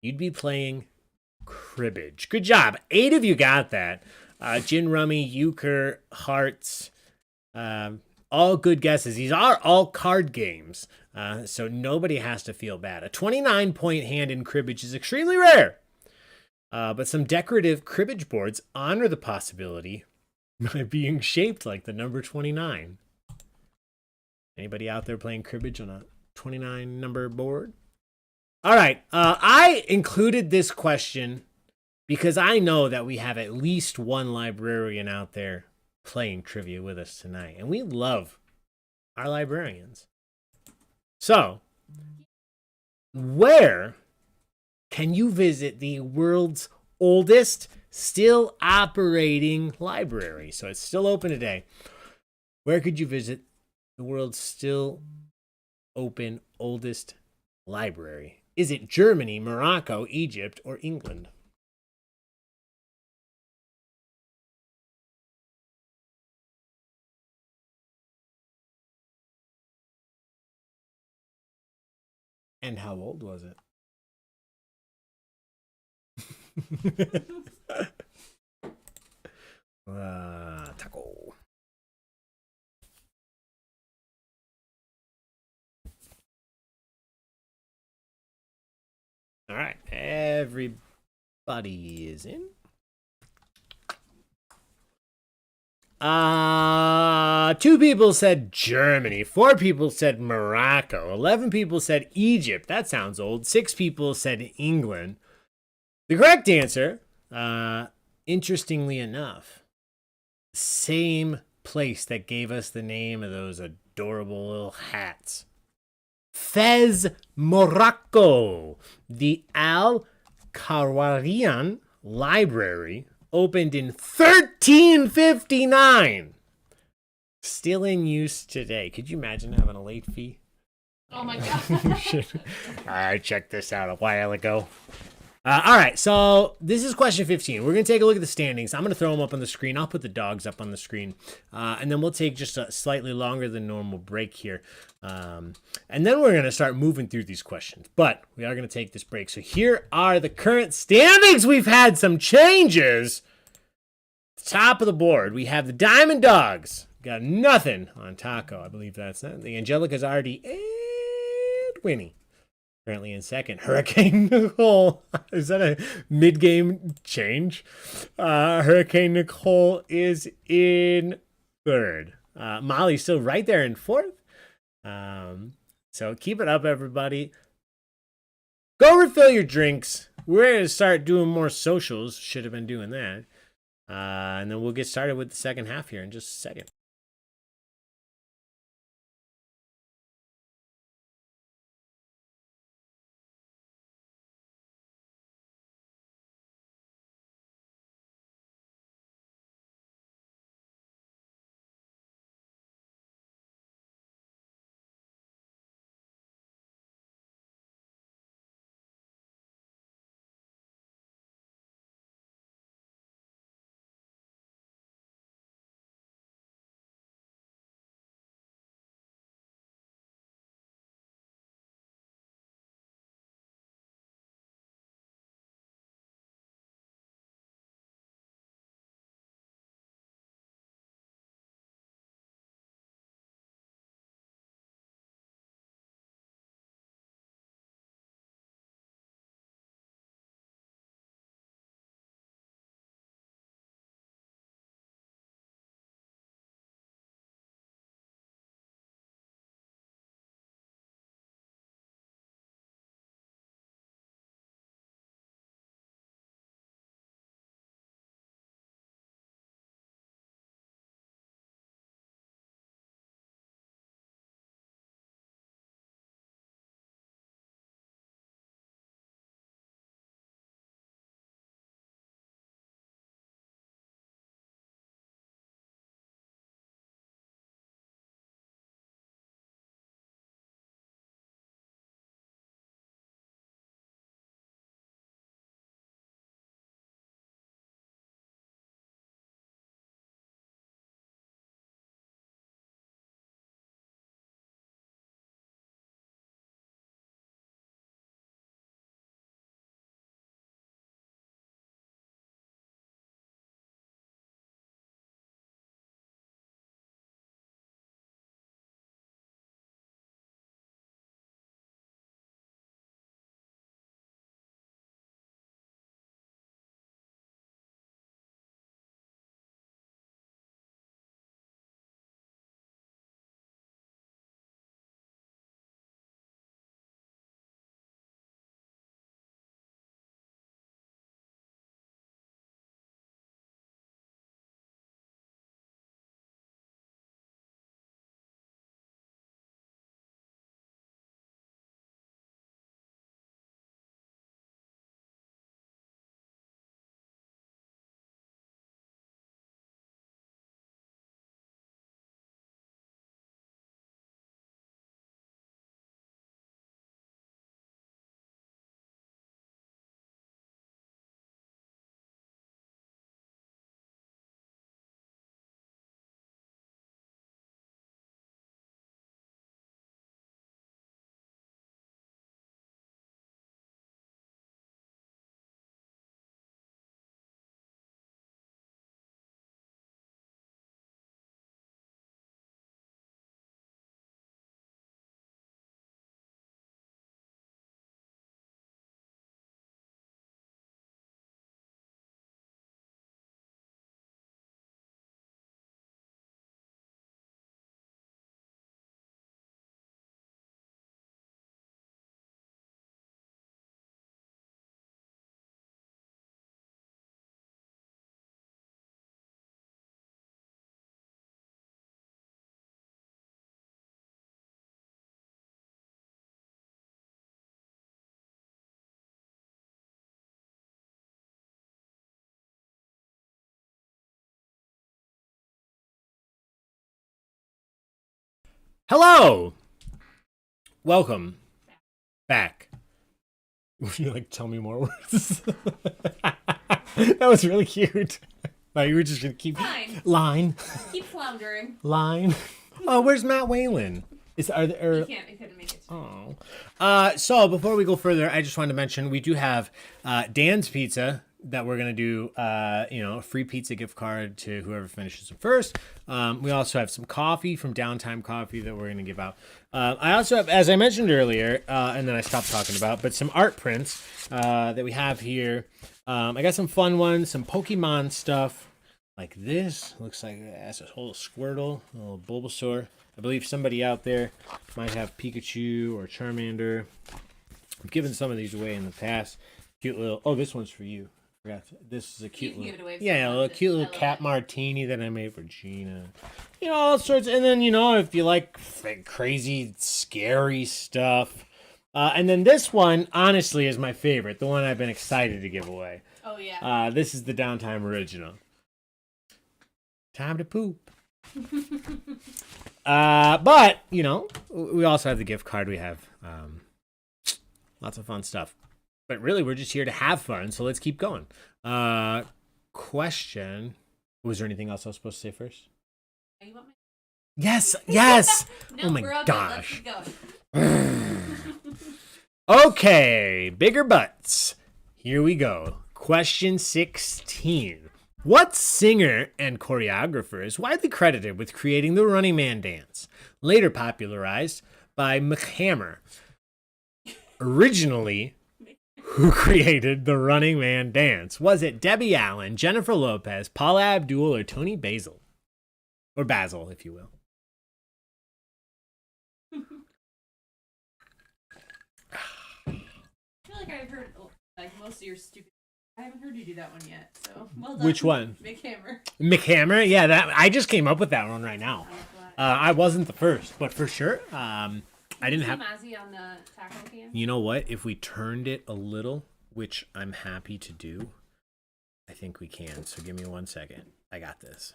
You'd be playing cribbage. Good job. 8 of you got that. Gin rummy, euchre, hearts. all good guesses. These are all card games, so nobody has to feel bad. A 29-point hand in cribbage is extremely rare, but some decorative cribbage boards honor the possibility by being shaped like the number 29. Anybody out there playing cribbage on a 29 number board? All right, I included this question because I know that we have at least one librarian out there playing trivia with us tonight, and we love our librarians. So, where can you visit the world's oldest still operating library? So it's still open today. Where could you visit the world's still open oldest library? Is it Germany, Morocco, Egypt, or England? And how old was it? Taco. All right, everybody is in. 2 people said Germany, 4 people said Morocco, 11 people said Egypt. That sounds old. 6 people said England. The correct answer, interestingly enough, same place that gave us the name of those adorable little hats. Fez, Morocco. The Al Kawarian Library opened in 1359. Still in use today. Could you imagine having a late fee? Oh my god. I checked this out a while ago. All right, so this is question 15. We're going to take a look at the standings. I'm going to throw them up on the screen. I'll put the dogs up on the screen. And then we'll take just a slightly longer than normal break here. And then we're going to start moving through these questions. But we are going to take this break. So here are the current standings. We've had some changes. Top of the board, we have the Diamond Dogs. Got nothing on Taco. I believe that's it. The Angelica's Artie and Winnie. Currently in second. Hurricane Nicole. Is that a mid-game change? Hurricane Nicole is in third. Molly's still right there in fourth. So keep it up, everybody. Go refill your drinks. We're going to start doing more socials. Should have been doing that. And then we'll get started with the second half here in just a second. Hello! Welcome back. Would you like tell me more words? That was really cute. Like, you were just gonna keep line. Keep floundering. Line. Oh, where's Matt Whalen? He couldn't make it. So before we go further, I just wanted to mention we do have Dan's Pizza that we're gonna do. A free pizza gift card to whoever finishes it first. We also have some coffee from Downtime Coffee that we're gonna give out. I also have, as I mentioned earlier, and then I stopped talking about, but some art prints that we have here. I got some fun ones, some Pokemon stuff. Like this, looks like that's a whole Squirtle, a little Bulbasaur. I believe somebody out there might have Pikachu or Charmander. I've given some of these away in the past. Cute little, oh, this one's for you. This is a cute little, a little cute little cat martini that I made for Gina. All sorts. And then, if you like crazy, scary stuff. And then this one, honestly, is my favorite. The one I've been excited to give away. Oh, yeah. This is the Downtime Original. Time to poop. But, we also have the gift card. We have lots of fun stuff. But really, we're just here to have fun, so let's keep going. Question. Was there anything else I was supposed to say first? Yes! No, oh my gosh. Let's keep going. Okay, bigger butts. Here we go. Question 16. What singer and choreographer is widely credited with creating the Running Man dance, later popularized by McHammer? Originally, who created the Running Man dance? Was it Debbie Allen, Jennifer Lopez, Paula Abdul, or Tony Basil? Or Basil, if you will. I feel like I've heard most of your stupid. I haven't heard you do that one yet, so well done. Which one? McHammer. McHammer? Yeah, that I just came up with that one right now. I wasn't the first, but for sure, I didn't have. Mazzy on the taco can? You know what? If we turned it a little, which I'm happy to do, I think we can. So give me 1 second. I got this.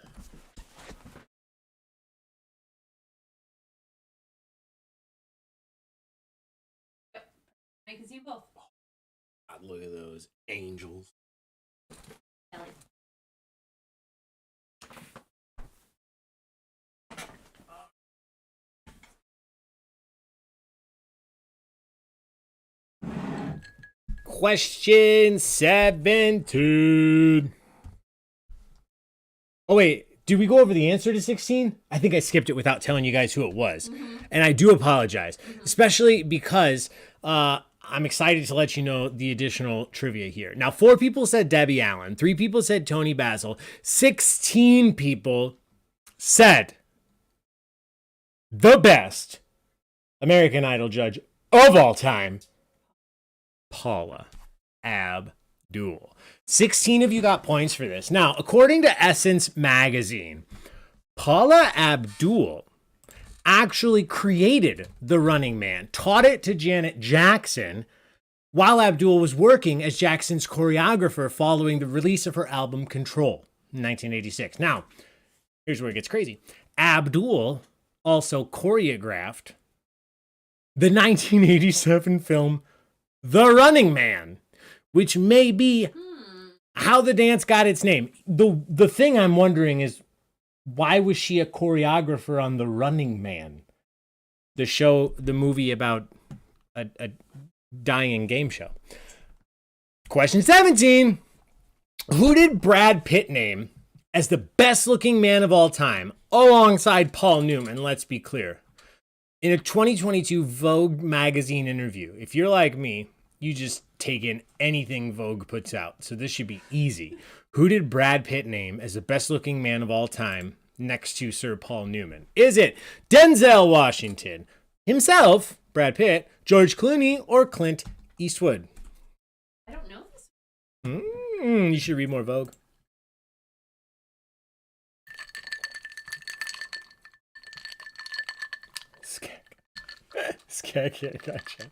Yep. I can see both. God, look at those angels. Ellie. Question 17. Oh, wait. Did we go over the answer to 16? I think I skipped it without telling you guys who it was. Mm-hmm. And I do apologize, especially because I'm excited to let you know the additional trivia here. Now, 4 people said Debbie Allen. 3 people said Tony Basil. 16 people said the best American Idol judge of all time, Paula Abdul. 16 of you got points for this. Now, according to Essence magazine, Paula Abdul actually created the Running Man, taught it to Janet Jackson while Abdul was working as Jackson's choreographer following the release of her album Control in 1986. Now, here's where it gets crazy. Abdul also choreographed the 1987 film The Running Man, which may be how the dance got its name. The thing I'm wondering is, why was she a choreographer on The Running Man? The movie about a dying game show. Question 17. Who did Brad Pitt name as the best looking man of all time alongside Paul Newman? Let's be clear. In a 2022 Vogue magazine interview, if you're like me, you just take in anything Vogue puts out. So this should be easy. Who did Brad Pitt name as the best looking man of all time next to Sir Paul Newman? Is it Denzel Washington, himself, Brad Pitt, George Clooney, or Clint Eastwood? I don't know this. You should read more Vogue. Gotcha.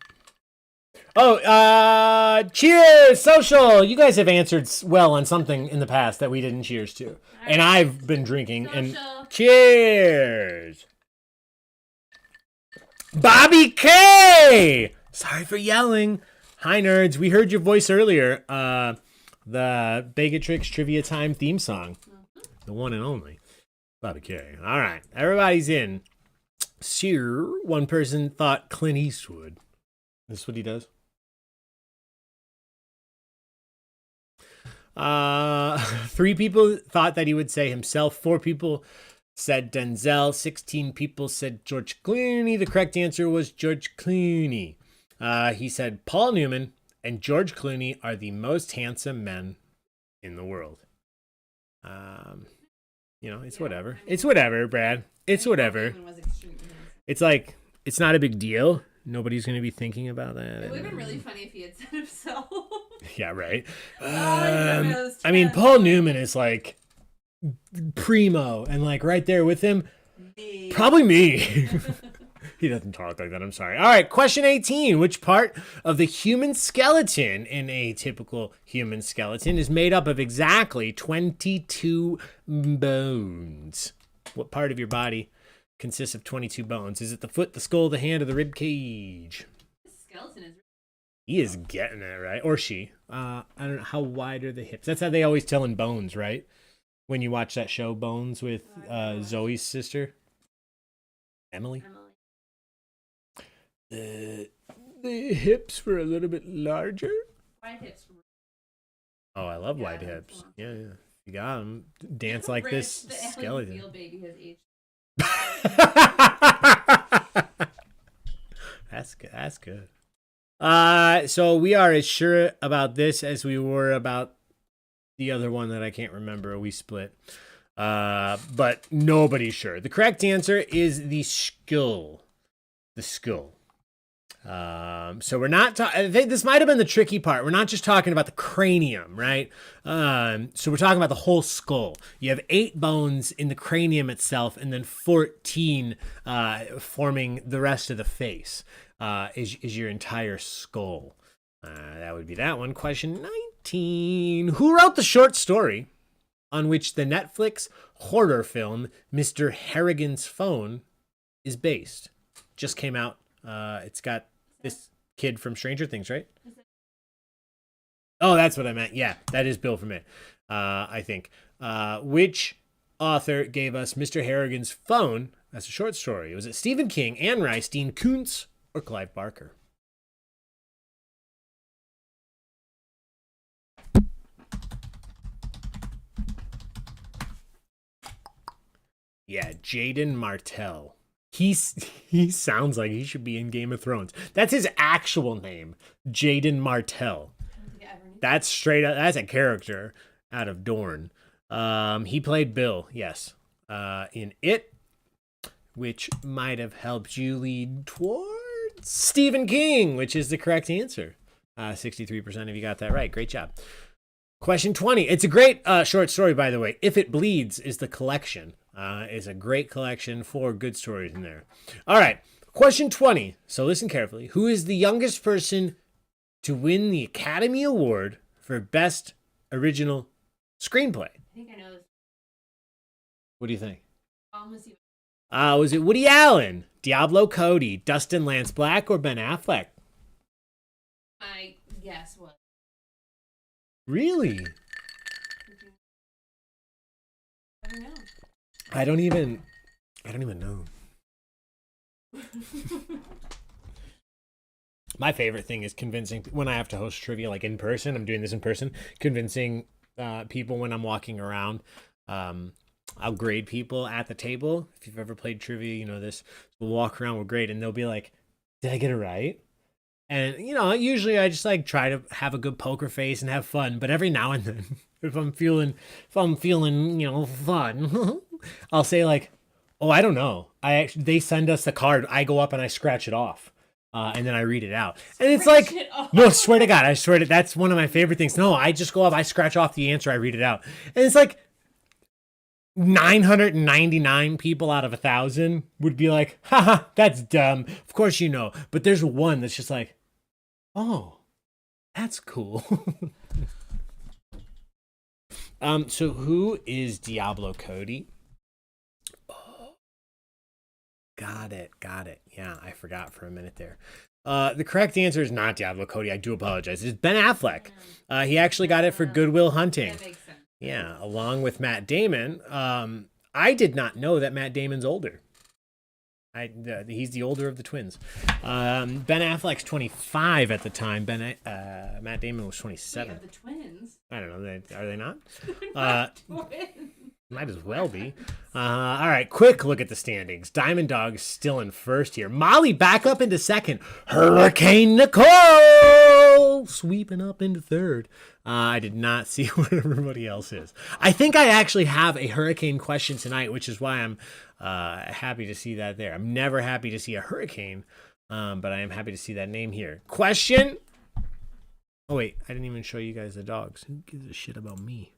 Oh, cheers, social. You guys have answered well on something in the past that we didn't cheers to. And I've been drinking. Social. And cheers. Bobby K! Sorry for yelling. Hi, nerds. We heard your voice earlier. The Begatrix Trivia Time theme song. The one and only. Bobby K. All right. Everybody's in. Sir, one person thought Clint Eastwood. This is what he does? 3 people thought that he would say himself. 4 people said Denzel. 16 people said George Clooney. The correct answer was George Clooney. He said Paul Newman and George Clooney are the most handsome men in the world. It's whatever. It's whatever, Brad. It's whatever. It's like, it's not a big deal. Nobody's going to be thinking about that. It would have been really funny if he had said himself. Yeah, right. I mean, Paul Newman is like primo, and like right there with him, probably me. He doesn't talk like that. I'm sorry. All right, question 18. Which part of the human skeleton in a typical human skeleton is made up of exactly 22 bones? What part of your body consists of 22 bones? Is it the foot, the skull, the hand, or the rib cage? The skeleton is. He is getting it, right? Or she. I don't know. How wide are the hips? That's how they always tell in Bones, right? When you watch that show, Bones, with Zoe's sister, Emily. The hips were a little bit larger. Wide hips. Oh, I love wide hips. Yeah. You got them. Dance like this skeleton. Feel baby has aged. That's good. That's good. So we are as sure about this as we were about the other one that I can't remember. We split. But nobody's sure. The correct answer is the skull. The skull. So we're not this might have been the tricky part. We're not just talking about the cranium, right? So we're talking about the whole skull. You have 8 bones in the cranium itself, and then 14 forming the rest of the face. Is your entire skull. That would be that one. Question 19. Who wrote the short story on which the Netflix horror film Mr. Harrigan's Phone is based? Just came out. It's got this kid from Stranger Things, right? Oh, that's what I meant. Yeah, that is Bill from it, I think. Which author gave us Mr. Harrigan's Phone as a short story? Was it Stephen King, Anne Rice, Dean Koontz, or Clive Barker? Yeah, Jaden Martell. He sounds like he should be in Game of Thrones. That's his actual name, Jaden Martell. That's straight up. That's a character out of Dorne. He played Bill, yes, in It, which might have helped you lead towards Stephen King, which is the correct answer. 63% of you got that right. Great job. Question 20. It's a great short story, by the way. If It Bleeds is the collection. Is a great collection for good stories in there. All right. Question 20. So listen carefully. Who is the youngest person to win the Academy Award for Best Original Screenplay? I think I know this. What do you think? Was it Woody Allen, Diablo Cody, Dustin Lance Black, or Ben Affleck? My guess was. Really? I don't know. I don't even know. My favorite thing is convincing when I have to host trivia, like in person. I'm doing this in person, convincing people when I'm walking around. I'll grade people at the table. If you've ever played trivia, you know this. We'll walk around, we'll grade, and they'll be like, "Did I get it right?" And usually I just like try to have a good poker face and have fun. But every now and then, if I'm feeling, fun, I'll say like, "Oh, I don't know. They send us the card. I go up and I scratch it off, and then I read it out." And it's like, no, swear to God, that's one of my favorite things. No, I just go up, I scratch off the answer, I read it out, and it's like 999 people out of 1,000 would be like, "Haha, that's dumb. Of course you know." But there's one that's just like, "Oh, that's cool." So who is Diablo Cody? Got it. Yeah, I forgot for a minute there. The correct answer is not Diablo Cody. I do apologize. It's Ben Affleck. He actually got it for Good Will Hunting. That makes sense. Yeah, along with Matt Damon. I did not know that Matt Damon's older. He's the older of the twins. Ben Affleck's 25 at the time. Matt Damon was 27. Wait, the twins. I don't know. Are they not? Twins. Might as well be. All right, quick look at the standings. Diamond Dog's still in first here. Molly back up into second. Hurricane Nicole sweeping up into third. I did not see what everybody else is. I think I actually have a hurricane question tonight, which is why I'm happy to see that there. I'm never happy to see a hurricane, but I am happy to see that name here. Question. Oh, wait. I didn't even show you guys the dogs. Who gives a shit about me?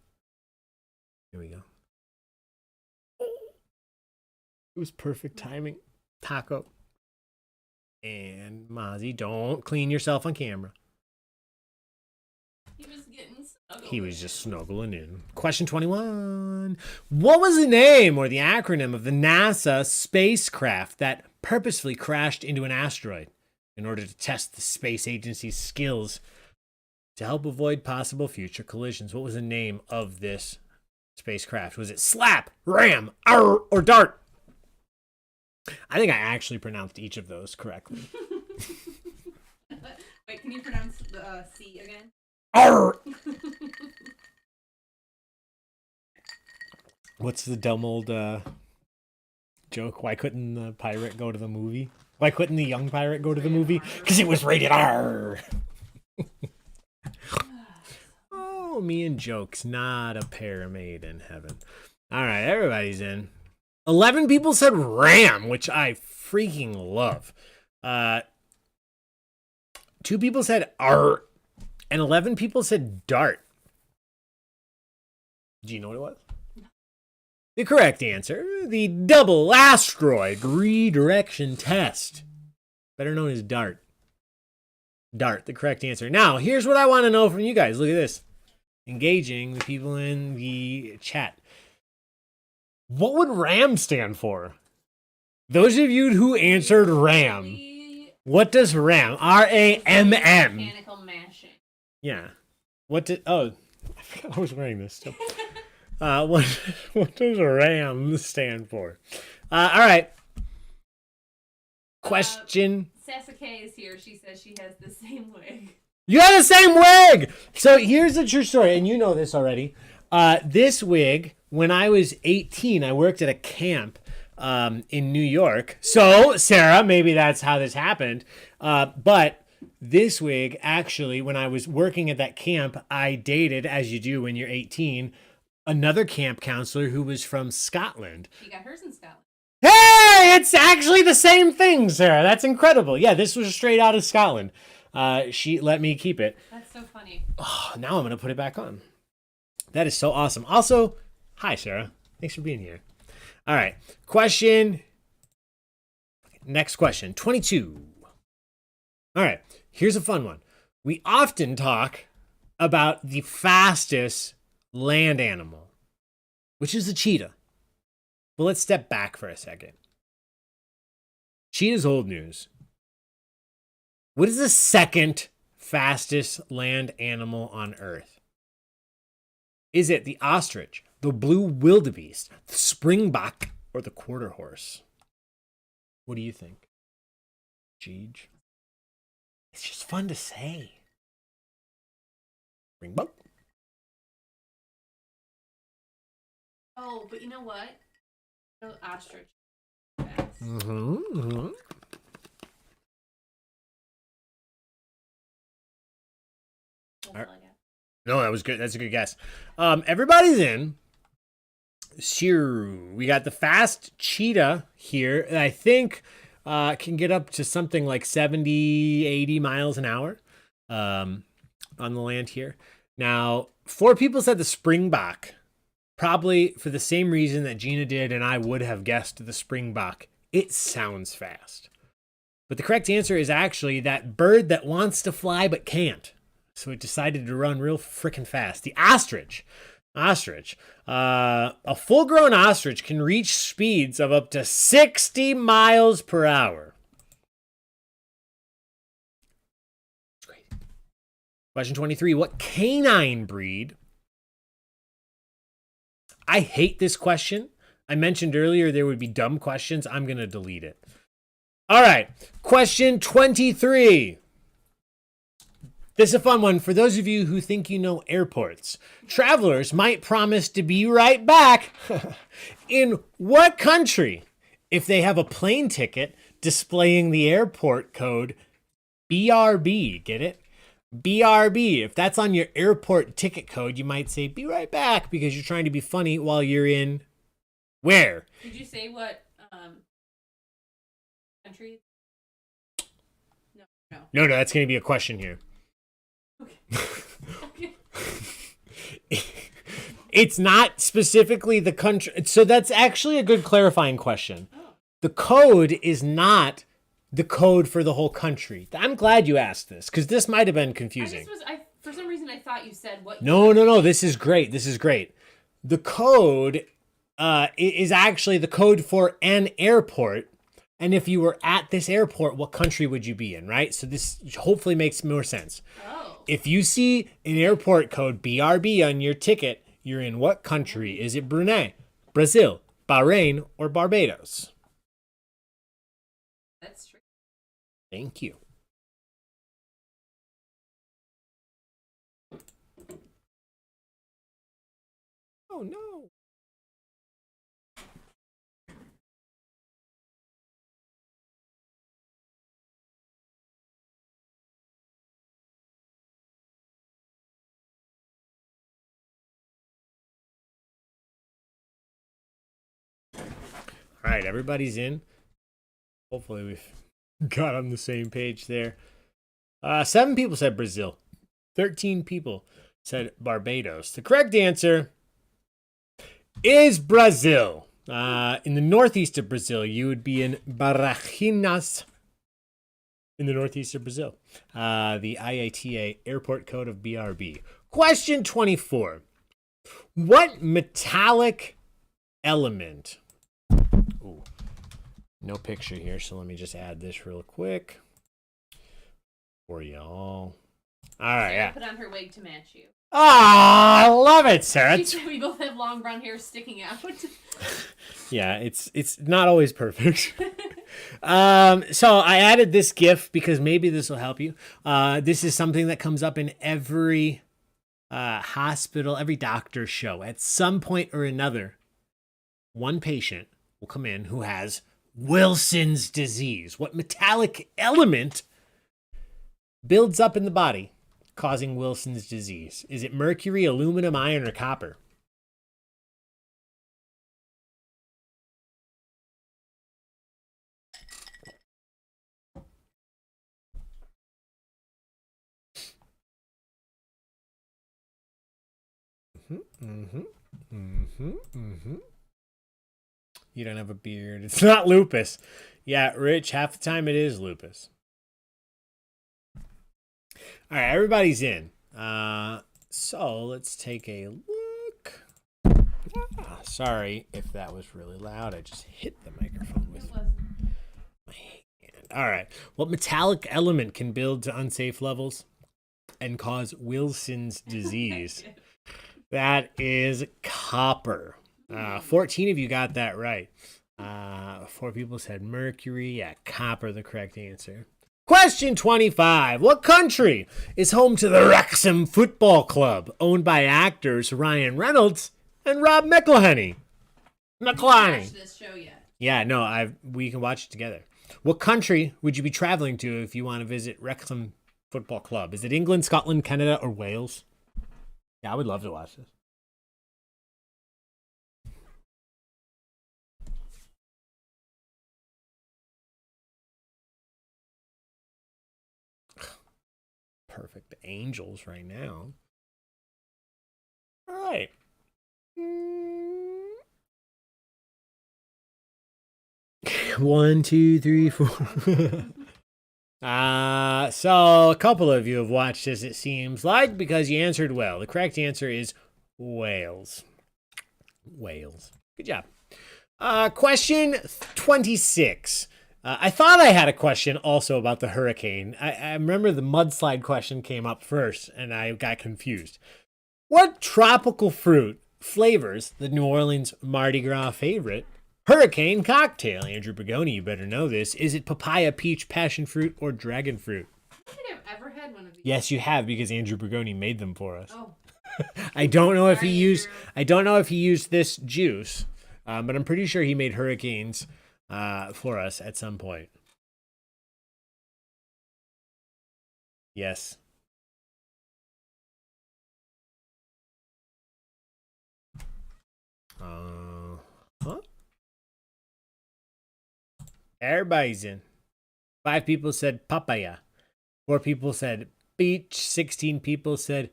Here we go. It was perfect timing. Taco. And Mozzie, don't clean yourself on camera. He was getting snuggled. He was just snuggling in. Question 21. What was the name or the acronym of the NASA spacecraft that purposefully crashed into an asteroid in order to test the space agency's skills to help avoid possible future collisions? What was the name of this spacecraft? Was it SLAP, RAM, or DART? I think I actually pronounced each of those correctly. Wait, can you pronounce the C again? Arr! What's the dumb old joke? Why couldn't the pirate go to the movie? Why couldn't the young pirate go to the movie? Because it was rated R. Oh, me and jokes. Not a pair made in heaven. All right, everybody's in. 11 people said RAM, which I freaking love. 2 people said art, and 11 people said dart. Do you know what it was? The correct answer, the double asteroid redirection test, better known as DART. DART, the correct answer. Now, here's what I want to know from you guys. Look at this. Engaging the people in the chat. What would RAM stand for? Those of you who answered RAM, what does RAM? R-A-M-M. Mechanical mashing. Yeah. What did? Oh, I forgot I was wearing this stuff. What does RAM stand for? All right. Question. Sasuke is here. She says she has the same wig. You have the same wig. So here's the true story, and you know this already. This wig, when I was 18, I worked at a camp in New York. So, Sarah, maybe that's how this happened. But this wig, actually, when I was working at that camp, I dated, as you do when you're 18, another camp counselor who was from Scotland. She got hers in Scotland. Hey, it's actually the same thing, Sarah. That's incredible. Yeah, this was straight out of Scotland. She let me keep it. That's so funny. Oh, now I'm going to put it back on. That is so awesome. Also, hi, Sarah. Thanks for being here. All right. Next question. 22. All right. Here's a fun one. We often talk about the fastest land animal, which is the cheetah. But let's step back for a second. Cheetah's old news. What is the second fastest land animal on Earth? Is it the ostrich, the blue wildebeest, the springbok, or the quarter horse? What do you think? Jeej? It's just fun to say. Springbok? Oh, but you know what? No, ostrich. Mm-hmm. No, that was good. That's a good guess. Everybody's in. Sure. We got the fast cheetah here. I think can get up to something like 70, 80 miles an hour on the land here. Now, 4 people said the springbok. Probably for the same reason that Gina did and I would have guessed the springbok. It sounds fast. But the correct answer is actually that bird that wants to fly but can't. So it decided to run real freaking fast. The ostrich. Ostrich. A full-grown ostrich can reach speeds of up to 60 miles per hour. That's great. Question 23. What canine breed? I hate this question. I mentioned earlier there would be dumb questions. I'm going to delete it. All right. Question 23. This is a fun one for those of you who think you know airports. Travelers might promise to be right back in what country if they have a plane ticket displaying the airport code BRB? Get it? BRB. If that's on your airport ticket code, you might say be right back because you're trying to be funny while you're in where? Did you say what country? No, that's going to be a question here. Okay. It's not specifically the country. So that's actually a good clarifying question. Oh. The code is not the code for the whole country. I'm glad you asked this because this might have been confusing. For some reason, I thought you said what. No. This is great. The code is actually the code for an airport. And if you were at this airport, what country would you be in, right? So this hopefully makes more sense. Oh. If you see an airport code BRB on your ticket, you're in what country? Is it Brunei, Brazil, Bahrain, or Barbados? That's true. Thank you. Oh, no. All right, everybody's in. Hopefully we've got on the same page there. 7 people said Brazil. 13 people said Barbados. The correct answer is Brazil. In the northeast of Brazil, you would be in Barajinas. In the northeast of Brazil. The IATA airport code of BRB. Question 24. What metallic element... Ooh, no picture here, so let me just add this real quick for y'all. All right, Sarah put on her wig to match you. I love it, Sarah. We both have long brown hair sticking out. Yeah, it's not always perfect. So I added this GIF because maybe this will help you. This is something that comes up in every hospital, every doctor show. At some point or another, one patient will come in who has Wilson's disease. What metallic element builds up in the body causing Wilson's disease? Is it mercury, aluminum, iron, or copper? You don't have a beard. It's not lupus. Yeah, Rich, half the time it is lupus. All right, everybody's in. So let's take a look. Sorry if that was really loud. I just hit the microphone with my hand. All right. What metallic element can build to unsafe levels and cause Wilson's disease? That is copper. 14 of you got that right. 4 people said mercury. Yeah, copper, the correct answer. Question 25. What country is home to the Wrexham Football Club, owned by actors Ryan Reynolds and Rob McElhenney? I haven't watched this show yet. Yeah, no, we can watch it together. What country would you be traveling to if you want to visit Wrexham Football Club? Is it England, Scotland, Canada, or Wales? Yeah, I would love to watch this. Perfect angels right now. All right. 1, 2, 3, 4. So a couple of you have watched this, it seems like, because you answered well. The correct answer is Wales. Wales. Good job. Question 26. I thought I had a question also about the hurricane. I remember the mudslide question came up first, and I got confused. What tropical fruit flavors the New Orleans Mardi Gras favorite hurricane cocktail? Andrew Bergoni, you better know this. Is it papaya, peach, passion fruit, or dragon fruit? I don't think I've ever had one of these. Yes, you have, because Andrew Bergoni made them for us. Oh. I don't know if he Sorry, used. Andrew. I don't know if he used this juice, but I'm pretty sure he made hurricanes for us at some point. Yes. Huh? Everybody's in. 5 people said papaya. 4 people said peach. 16 people said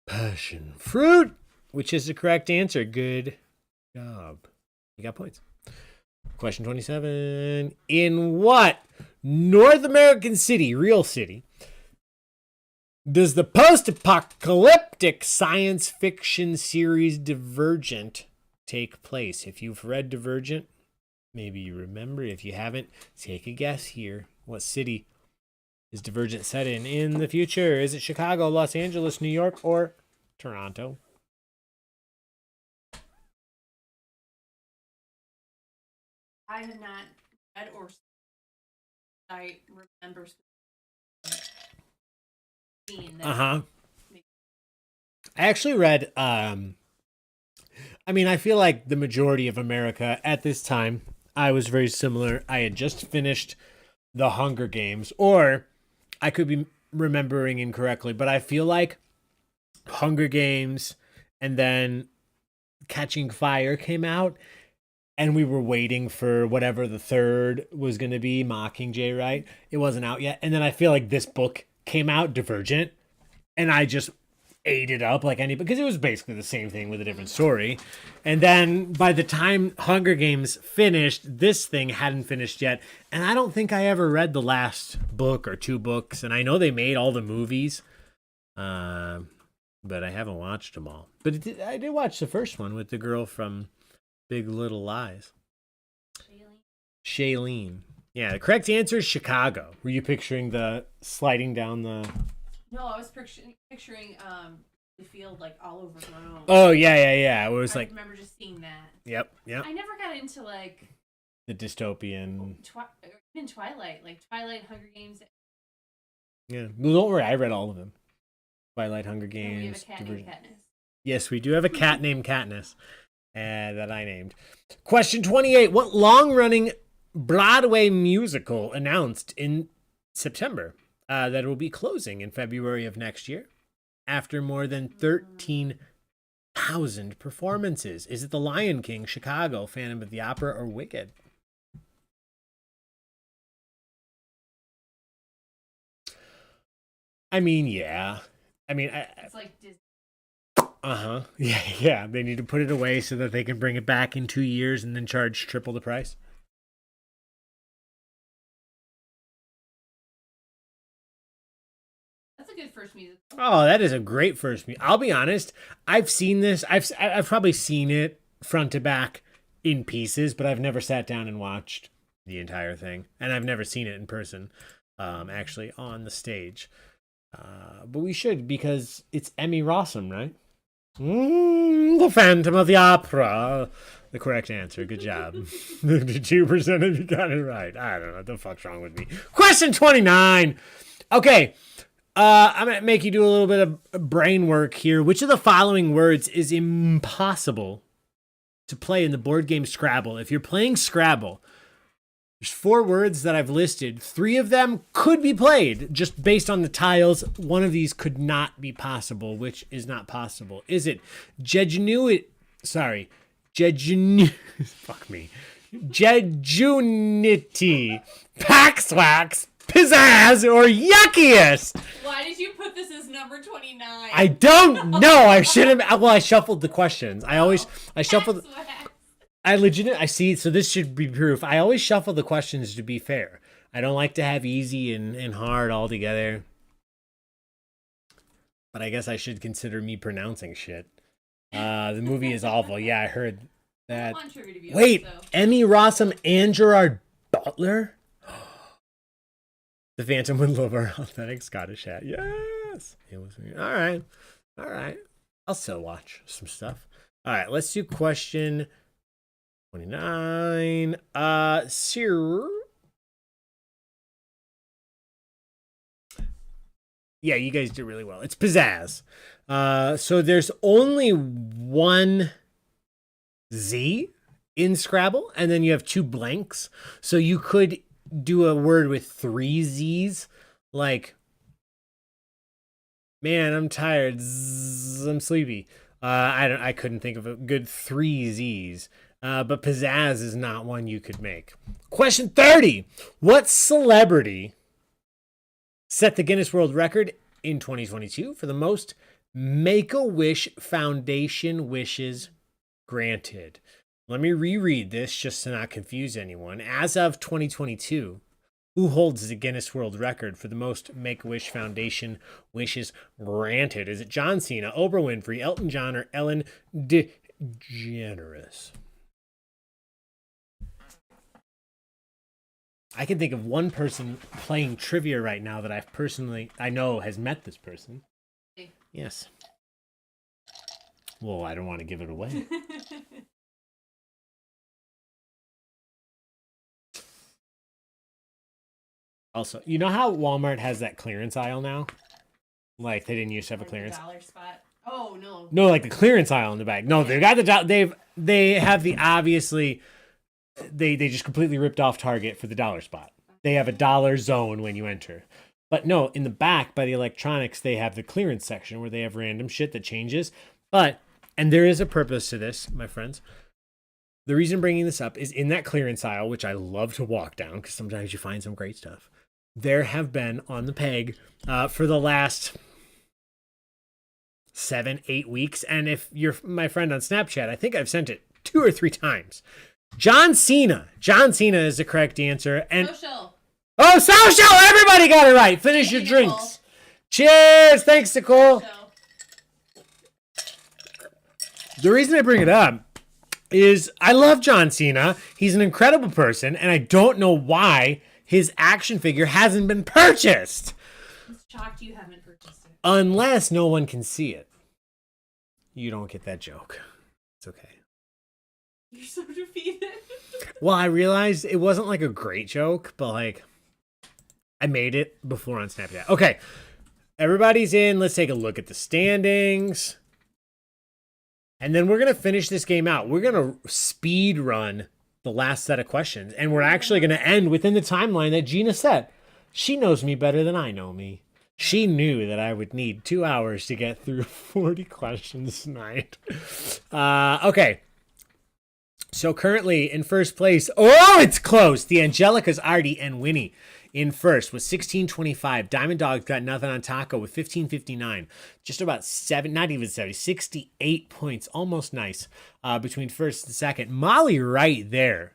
passion fruit, which is the correct answer. Good job. You got points. Question 27. In what North American city, real city, does the post-apocalyptic science fiction series Divergent take place? If you've read Divergent, maybe you remember. If you haven't, take a guess here. What city is Divergent set in the future? Is it Chicago, Los Angeles, New York, or Toronto? I have not read or I remember seeing that. I actually read I mean, I feel like the majority of America at this time, I was very similar. I had just finished The Hunger Games, or I could be remembering incorrectly, but I feel like Hunger Games and then Catching Fire came out, and we were waiting for whatever the third was going to be, Mockingjay, right? It wasn't out yet. And then I feel like this book came out, Divergent, and I just ate it up like any, because it was basically the same thing with a different story. And then by the time Hunger Games finished, this thing hadn't finished yet. And I don't think I ever read the last book or 2 books. And I know they made all the movies, but I haven't watched them all. But I did watch the first one with the girl from Big Little Lies. Shailene. Yeah, the correct answer is Chicago. Were you picturing the sliding down the... No, I was picturing the field like all overgrown. Oh, yeah. It was I remember just seeing that. Yep. I never got into like The dystopian... even Twilight, like Twilight, Hunger Games. Yeah. Well, don't worry, I read all of them. Twilight, Hunger And we have a Games... cat named Katniss. Yes, we do have a cat named Katniss that I named. Question 28. What long-running Broadway musical announced in September that it will be closing in February of next year after more than 13,000 performances? Is it The Lion King, Chicago, Phantom of the Opera, or Wicked? I mean, yeah. I mean, It's like Disney. Yeah. They need to put it away so that they can bring it back in 2 years and then charge triple the price. That's a good first musical. Oh, that is a great first musical. I'll be honest. I've seen this. I've probably seen it front to back in pieces, but I've never sat down and watched the entire thing, and I've never seen it in person, actually on the stage. But we should, because it's Emmy Rossum, right? The Phantom of the Opera. The correct answer. Good job. 52% of you got it right. I don't know what the fuck's wrong with me. Question 29. Okay. I'm going to make you do a little bit of brain work here. Which of the following words is impossible to play in the board game Scrabble? If you're playing Scrabble, there's 4 words that I've listed. 3 of them could be played just based on the tiles. One of these could not be possible. Which is not possible? Is it Jejunity? Fuck me. Jejunity, Paxwax, Pizzazz, or Yuckiest? Why did you put this as number 29? I don't know. I should have. Well, I shuffled the questions. I shuffled. I see. So this should be proof. I always shuffle the questions to be fair. I don't like to have easy and hard all together. But I guess I should consider me pronouncing shit The movie is awful. Yeah, I heard I that. don't want trivia to be Wait, over, so. Emmy Rossum and Gerard Butler? The Phantom would love our authentic Scottish hat. Yes. It was all right. All right. I'll still watch some stuff. All right, let's do question 29. Sir. Yeah, you guys did really well. It's pizzazz. So there's only one Z in Scrabble, and then you have two blanks. So you could do a word with three Z's, like, man, I'm tired. I'm sleepy. I couldn't think of a good three Z's. But pizzazz is not one you could make. Question 30. What celebrity set the Guinness World Record in 2022 for the most Make-A-Wish Foundation wishes granted? Let me reread this just to not confuse anyone. As of 2022, who holds the Guinness World Record for the most Make-A-Wish Foundation wishes granted? Is it John Cena, Oprah Winfrey, Elton John, or Ellen DeGeneres? I can think of one person playing trivia right now that I know has met this person. Hey. Yes. Well, I don't want to give it away. Also, you know how Walmart has that clearance aisle now? Like they didn't used to have a clearance. Dollar spot. Oh no. No, like the clearance aisle in the back. No, they got they have the obviously they just completely ripped off Target for the dollar spot. They have a dollar zone when you enter. But no, in the back by the electronics, they have the clearance section where they have random shit that changes. And there is a purpose to this, my friends. The reason I'm bringing this up is in that clearance aisle, which I love to walk down because sometimes you find some great stuff. There have been on the peg for the last 7-8 weeks. And if you're my friend on Snapchat, I think I've sent it 2 or 3 times. John Cena. John Cena is the correct answer. And Social. oh, social! Everybody got it right. Finish your drinks. Nicole. Cheers! Thanks, Nicole. So, The reason I bring it up is I love John Cena. He's an incredible person, and I don't know why his action figure hasn't been purchased. it's shocked you haven't purchased it. Unless no one can see it. You don't get that joke. It's okay. You're so defeated. Well, I realized it wasn't like a great joke, but like I made it before on Snapchat. Okay. Everybody's in. Let's take a look at the standings. And then we're going to finish this game out. We're going to speed run the last set of questions. And we're actually going to end within the timeline that Gina set. She knows me better than I know me. She knew that I would need 2 hours to get through 40 questions tonight. Okay. So currently in first place, oh, it's close. The Angelicas, Artie, and Winnie in first with 1625. Diamond Dog's got nothing on Taco with 1559. Just about 68 points. Almost nice between first and second. Molly right there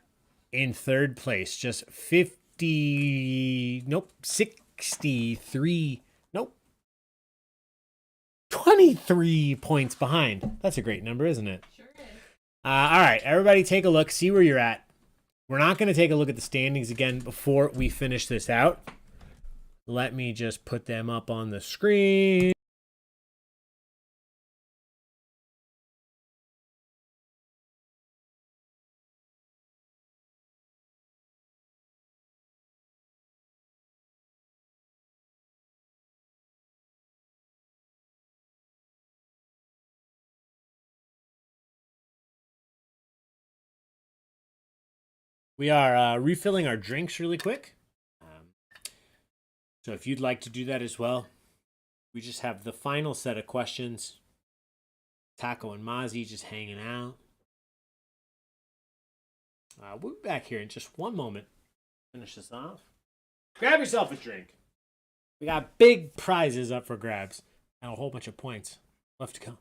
in third place. Just 63. 23 points behind. That's a great number, isn't it? Sure is. All right, everybody take a look, see where you're at. We're not going to take a look at the standings again before we finish this out. Let me just put them up on the screen. We are refilling our drinks really quick. So if you'd like to do that as well, we just have the final set of questions. Taco and Mozzie just hanging out. We'll be back here in just one moment. Finish this off. Grab yourself a drink. We got big prizes up for grabs and a whole bunch of points left to come.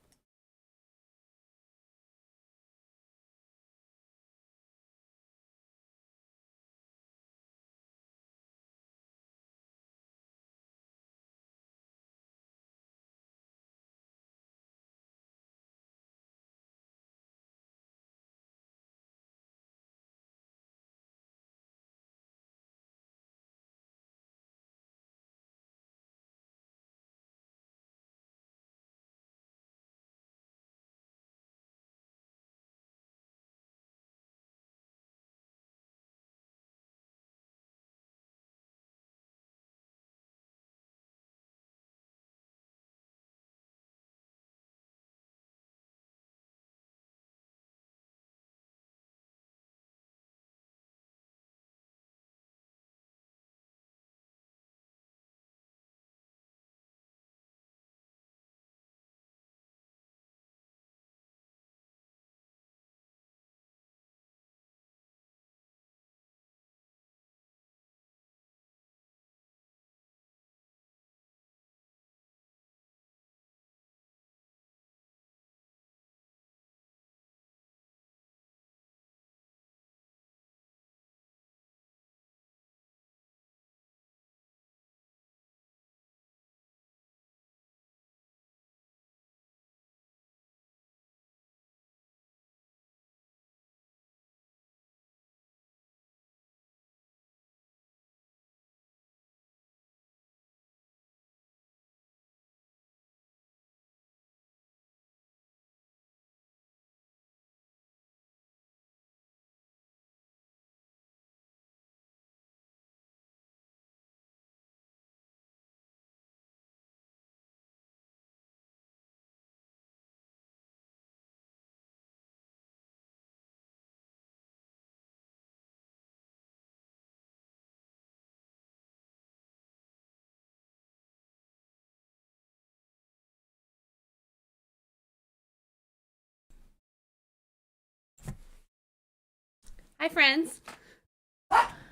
Hi, friends.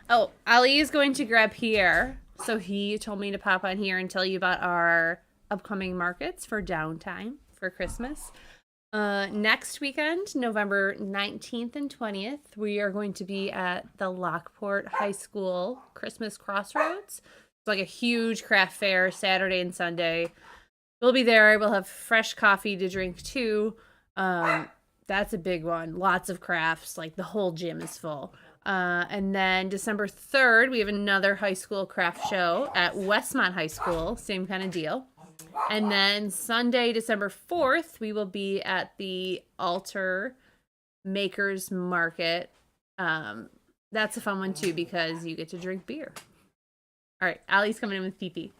Oh, Ali is going to grab Pierre. So he told me to pop on here and tell you about our upcoming markets for downtime for Christmas. Next weekend, November 19th and 20th, we are going to be at the Lockport High School Christmas Crossroads. It's like a huge craft fair Saturday and Sunday. We'll be there. We'll have fresh coffee to drink too. That's a big one. Lots of crafts. Like the whole gym is full. And then December 3rd, we have another high school craft show at Westmont High School. Same kind of deal. And then Sunday, December 4th, we will be at the Altar Makers Market. That's a fun one too because you get to drink beer. All right, Allie's coming in with Pee-Pee.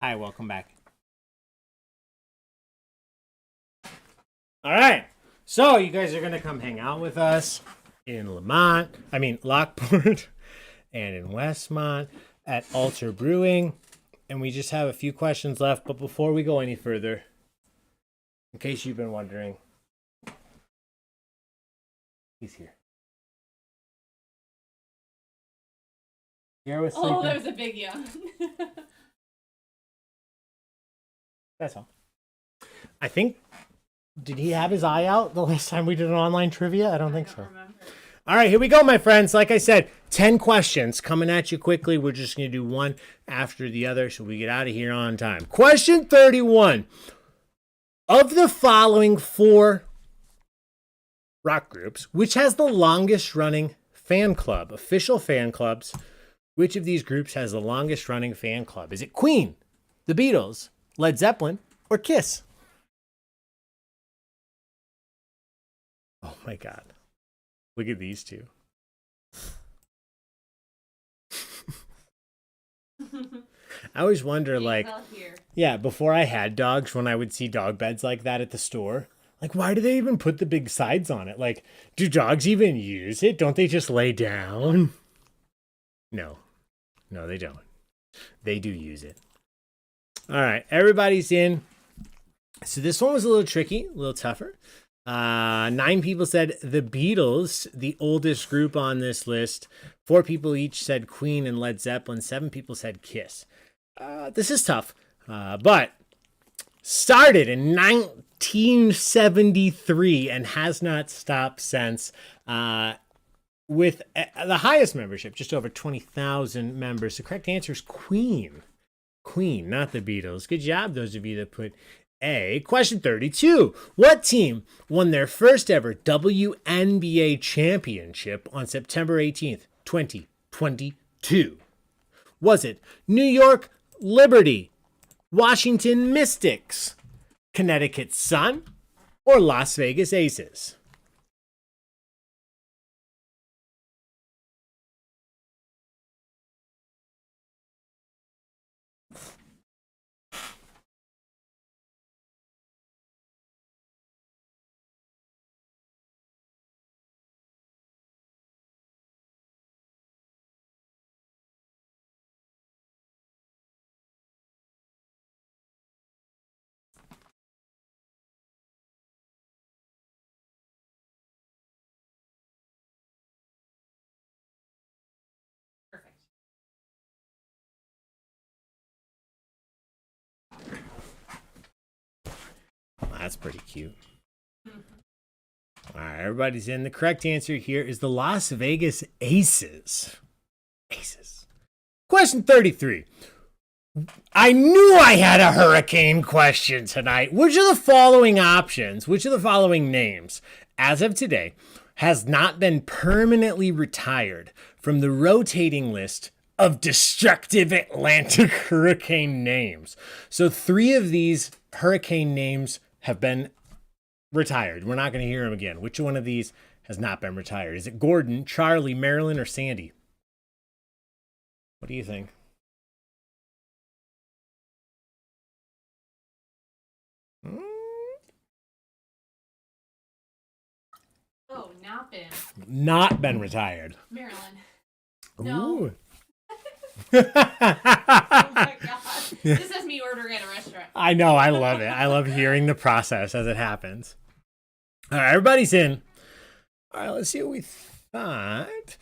Hi, welcome back. All right. So you guys are going to come hang out with us in Lockport and in Westmont at Altar Brewing. And we just have a few questions left. But before we go any further, in case you've been wondering, he's here. Here with sleeping. Oh, that was a big yawn. That's all. I think, did he have his eye out the last time we did an online trivia? I don't think so. Remember. All right, here we go, my friends. Like I said, 10 questions coming at you quickly. We're just going to do one after the other so we get out of here on time. Question 31. Of the following 4 rock groups, which has the longest running fan club, official fan clubs, which of these groups has the longest running fan club? Is it Queen, the Beatles, Led Zeppelin, or Kiss? Oh my God. Look at these two. I always wonder, like, yeah, before I had dogs, when I would see dog beds like that at the store, like, why do they even put the big sides on it? Like, do dogs even use it? Don't they just lay down? No, they don't. They do use it. All right, everybody's in. So this one was a little tricky, a little tougher. 9 people said the Beatles, the oldest group on this list. 4 people each said Queen and Led Zeppelin. 7 people said Kiss. This is tough, but started in 1973 and has not stopped since, with the highest membership, just over 20,000 members. The correct answer is Queen. Queen, not the Beatles. Good job, those of you that put A. Question 32. What team won their first ever WNBA championship on September 18th, 2022? Was it New York Liberty, Washington Mystics, Connecticut Sun, or Las Vegas Aces? Perfect. That's pretty cute. All right, everybody's in. The correct answer here is the Las Vegas Aces. Aces. Question 33. I knew I had a hurricane question tonight. Which of the following options, which of the following names, as of today, has not been permanently retired from the rotating list of destructive Atlantic hurricane names? So 3 of these hurricane names have been retired. We're not going to hear them again. Which one of these has not been retired? Is it Gordon, Charlie, Marilyn, or Sandy? What do you think? Oh, not been. Not been retired. Maryland. No. Ooh. Oh my God. This is me ordering at a restaurant. I know. I love it. I love hearing the process as it happens. All right, everybody's in. All right, let's see what we thought.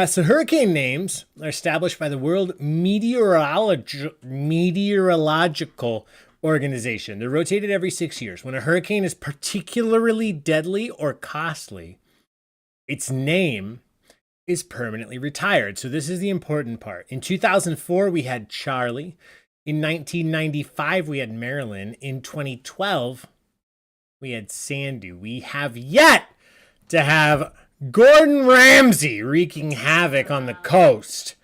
So hurricane names are established by the World Meteorological Organization. They're rotated every 6 years. When a hurricane is particularly deadly or costly, its name is permanently retired. So this is the important part. In 2004, we had Charlie. In 1995, we had Marilyn. In 2012, we had Sandy. We have yet to have Gordon Ramsay wreaking havoc on the coast.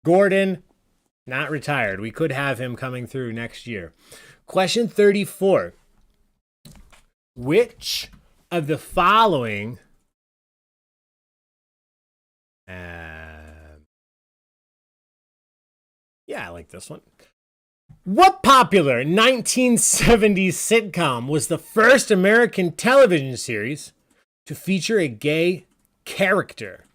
Gordon, not retired. We could have him coming through next year. Question 34. Which of the following I like this one. What popular 1970s sitcom was the first American television series to feature a gay character?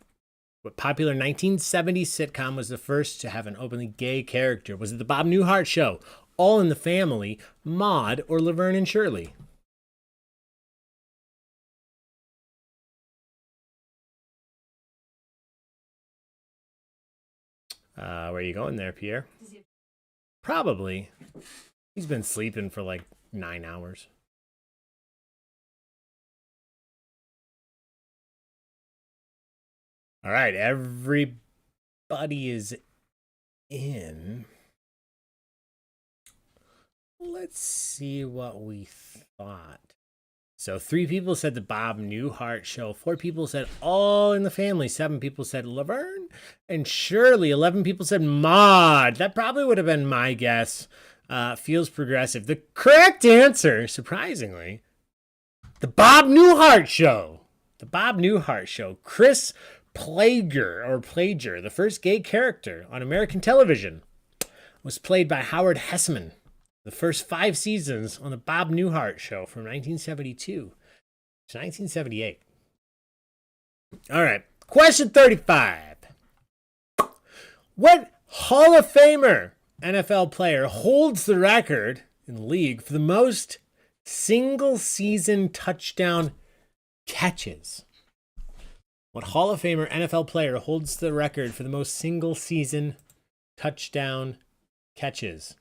What popular 1970s sitcom was the first to have an openly gay character? Was it The Bob Newhart Show, All in the Family, Maude, or Laverne and Shirley? Where are you going there, Pierre? Probably. He's been sleeping for like 9 hours. All right, everybody is in. Let's see what we thought. So 3 people said the Bob Newhart Show. 4 people said All in the Family. 7 people said Laverne and Shirley. 11 people said Maude. That probably would have been my guess. Feels progressive. The correct answer, surprisingly, the Bob Newhart Show. The Bob Newhart Show. Chris Plager, the first gay character on American television, was played by Howard Hesseman. The first 5 seasons on the Bob Newhart Show from 1972 to 1978. All right, question 35. What Hall of Famer NFL player holds the record in the league for the most single-season touchdown catches? What Hall of Famer NFL player holds the record for the most single-season touchdown catches?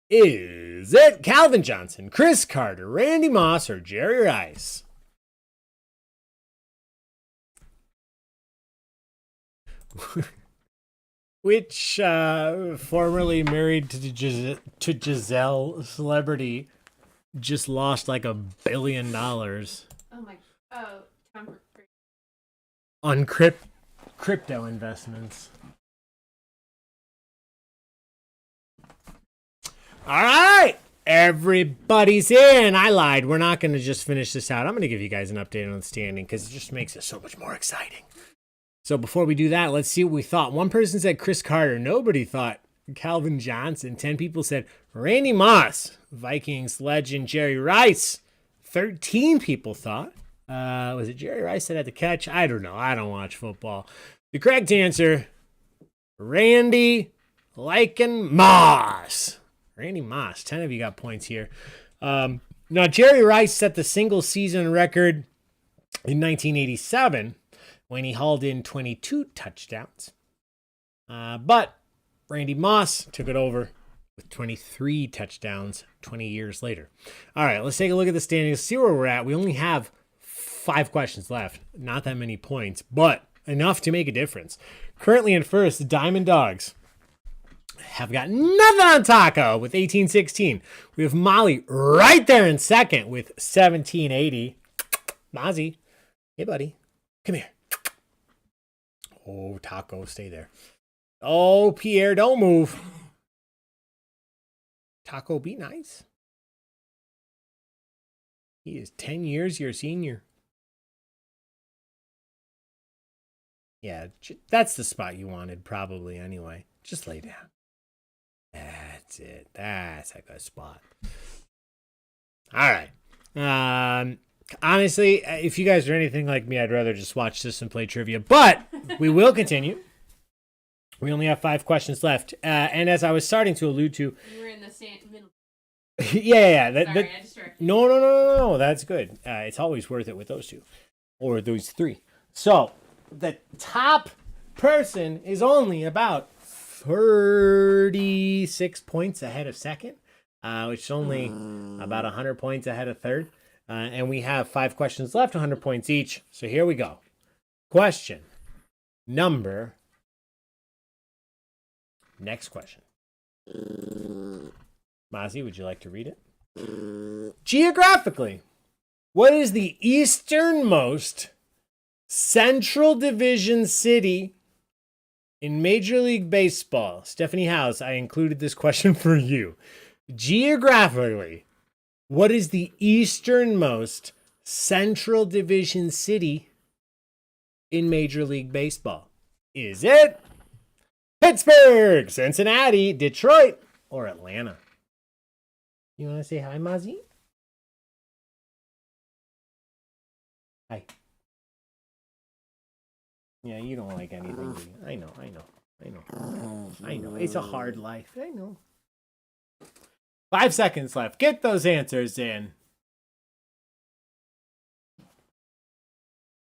Is it Calvin Johnson, Chris Carter, Randy Moss, or Jerry Rice? Which formerly married to Giselle celebrity just lost like $1 billion on crypto investments? All right, everybody's in. I lied. We're not going to just finish this out. I'm going to give you guys an update on the standing because it just makes it so much more exciting. So before we do that, let's see what we thought. One person said Chris Carter. Nobody thought Calvin Johnson. 10 people said Randy Moss. Vikings legend Jerry Rice. 13 people thought. Was it Jerry Rice that had the catch? I don't know. I don't watch football. The correct answer, Randy Lycan Moss. Randy Moss. 10 of you got points here. Now, Jerry Rice set the single season record in 1987 when he hauled in 22 touchdowns. But Randy Moss took it over with 23 touchdowns 20 years later. All right, let's take a look at the standings, see where we're at. We only have 5 questions left. Not that many points, but enough to make a difference. Currently in first, the Diamond Dogs have got nothing on Taco with 18-16. We have Molly right there in second with 17-80. Mozzie, hey buddy, come here. Oh, Taco, stay there. Oh, Pierre, don't move. Taco, be nice. He is 10 years your senior. Yeah, that's the spot you wanted probably anyway. Just lay down. That's it. That's a good spot. All right. Honestly, if you guys are anything like me, I'd rather just watch this and play trivia. But we will continue. We only have 5 questions left. And as I was starting to allude to... You were in the middle. Yeah. Sorry, I distracted you. No. That's good. It's always worth it with those 2. Or those 3. So the top person is only about 36 points ahead of second, which is only about 100 points ahead of third. And we have 5 questions left, 100 points each. So here we go. Question number. Next question. Mozzie, would you like to read it? Geographically, what is the easternmost Central Division city in Major League Baseball? Stephanie House, I included this question for you. Geographically, what is the easternmost Central Division city in Major League Baseball? Is it Pittsburgh, Cincinnati, Detroit, or Atlanta? You want to say hi, Mozzie? Hi. Yeah, you don't like anything. Do you? I know. It's a hard life. I know. 5 seconds left. Get those answers in.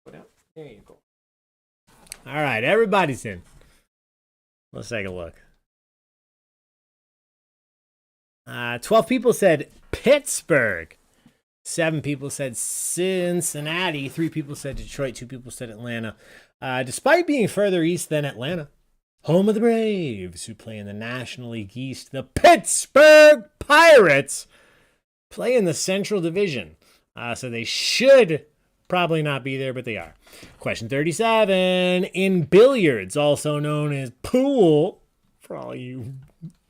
There you go. All right, everybody's in. Let's take a look. 12 people said Pittsburgh. 7 people said Cincinnati. 3 people said Detroit. 2 people said Atlanta. Despite being further east than Atlanta, home of the Braves, who play in the National League East, the Pittsburgh Pirates play in the Central Division. So they should probably not be there, but they are. Question 37. In billiards, also known as pool, for all you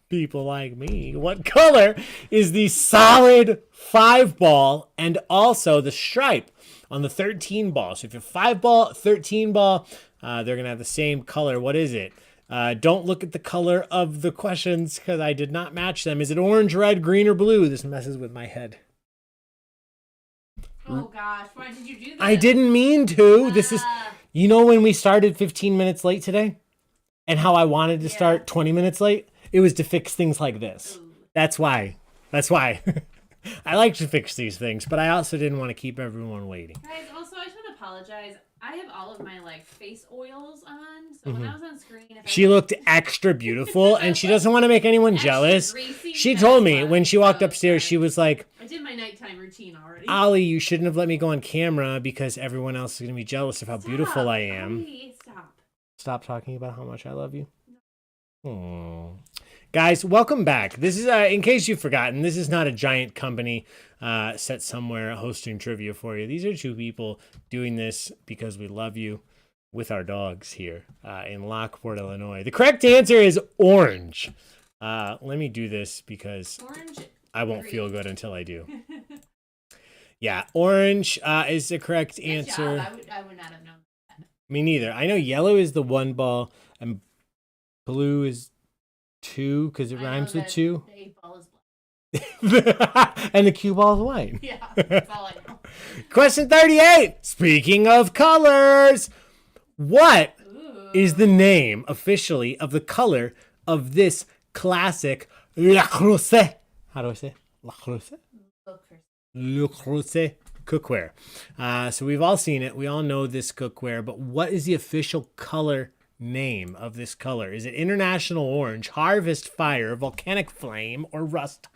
people like me, what color is the solid 5-ball and also the stripe on the 13 ball? So if you're 5-ball, 13 ball, they're going to have the same color. What is it? Don't look at the color of the questions because I did not match them. Is it orange, red, green, or blue? This messes with my head. Oh gosh, why did you do this? I didn't mean to. This is, you know, when we started 15 minutes late today and how I wanted to start 20 minutes late? It was to fix things like this. Ooh. That's why. I like to fix these things, but I also didn't want to keep everyone waiting. Guys, also I should apologize. I have all of my face oils on, so when I was on screen, she looked extra beautiful, and she doesn't want to make anyone jealous. She told me when she walked upstairs, she was like, "I did my nighttime routine already." Ollie, you shouldn't have let me go on camera because everyone else is going to be jealous of how beautiful I am. Ollie, stop. Stop talking about how much I love you. No. Guys, welcome back. This is, in case you've forgotten, this is not a giant company set somewhere hosting trivia for you. These are 2 people doing this because we love you with our dogs here in Lockport, Illinois. The correct answer is orange. Let me do this because I won't feel good until I do. Yeah, orange is the correct answer. I would not have known that. Me neither. I know yellow is the 1 ball and blue is 2 because it rhymes with 2. The 8 ball is black. And the cue ball is white. Yeah, that's all I know. Question 38. Speaking of colors, what is the name officially of the color of this classic La Crosse? How do I say it? La Crosse? Le Crosse cookware. So we've all seen it. We all know this cookware, but what is the official color name of this color? Is it International Orange, Harvest Fire, Volcanic Flame, or Rust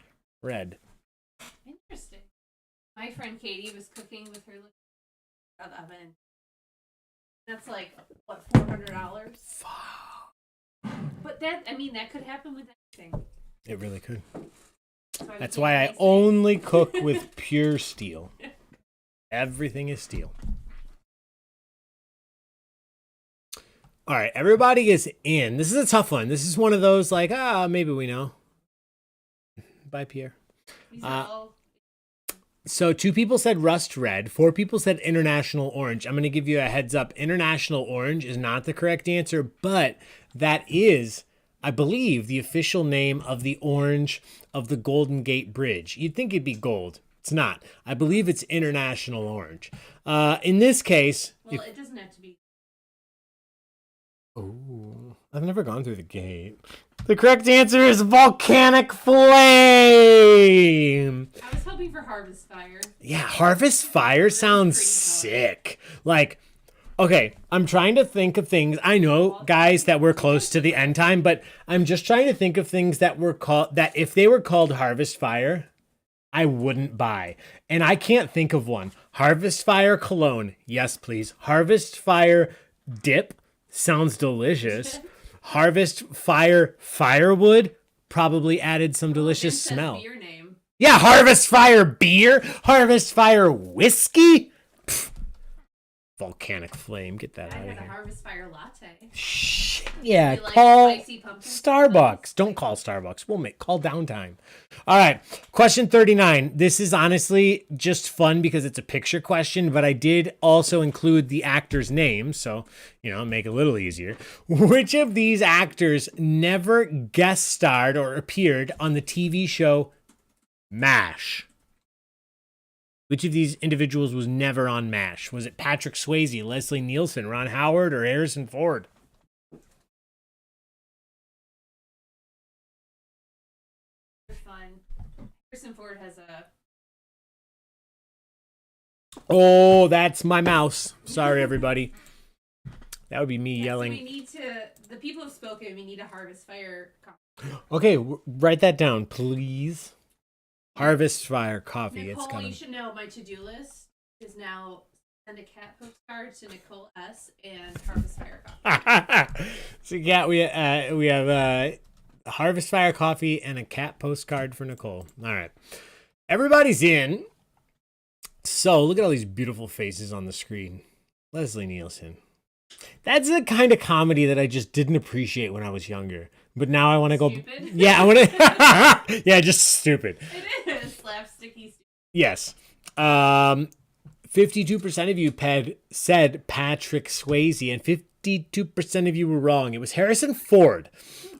Red? Interesting. My friend Katie was cooking with her oven. That's like, what, $400? But that could happen with anything. It really could. So that's why I only cook with pure steel. Everything is steel. All right, everybody is in. This is a tough one. This is one of those like, maybe we know. Bye, Pierre. So 2 people said Rust Red. 4 people said International Orange. I'm going to give you a heads up. International Orange is not the correct answer, but that is, I believe, the official name of the orange of the Golden Gate Bridge. You'd think it'd be gold. It's not. I believe it's International Orange. In this case... Well, it doesn't have to be. Oh, I've never gone through the gate. The correct answer is Volcanic Flame. I was hoping for Harvest Fire. Yeah, Harvest Fire sounds sick. Like, Okay, I'm trying to think of things. I know, guys, that we're close to the end time, but I'm just trying to think of things that were called, that if they were called Harvest Fire, I wouldn't buy. And I can't think of one. Harvest Fire cologne. Yes, please. Harvest Fire dip. Sounds delicious. Harvest Fire firewood. Probably added some delicious smell. Beer name. Yeah, Harvest Fire beer. Harvest Fire whiskey. Pfft. Volcanic flame. Get that I out of had a here. Harvest Fire latte. Shit. Yeah, You like call spicy pumpkin Starbucks. Don't call Starbucks. We'll call downtime. All right. Question 39. This is honestly just fun because it's a picture question, but I did also include the actor's name, so, make it a little easier. Which of these actors never guest starred or appeared on the TV show MASH? Which of these individuals was never on MASH? Was it Patrick Swayze, Leslie Nielsen, Ron Howard, or Harrison Ford? Fun. Harrison Ford has a. Oh, that's my mouse. Sorry, everybody. That would be me yelling. So we need to. The people have spoken. We need a Harvest Fire. Okay, write that down, please. Harvest Fire coffee. Nicole, It's coming. you should know my to-do list is now send a cat postcard to Nicole S. and Harvest Fire coffee. So yeah, we have Harvest Fire coffee and a cat postcard for Nicole. All right, everybody's in. So look at all these beautiful faces on the screen. Leslie Nielsen. That's the kind of comedy that I just didn't appreciate when I was younger. But now I want to go. Yeah, I want to. Yeah, just stupid. It is slapsticky. Yes. 52% of you said Patrick Swayze, and 52% of you were wrong. It was Harrison Ford.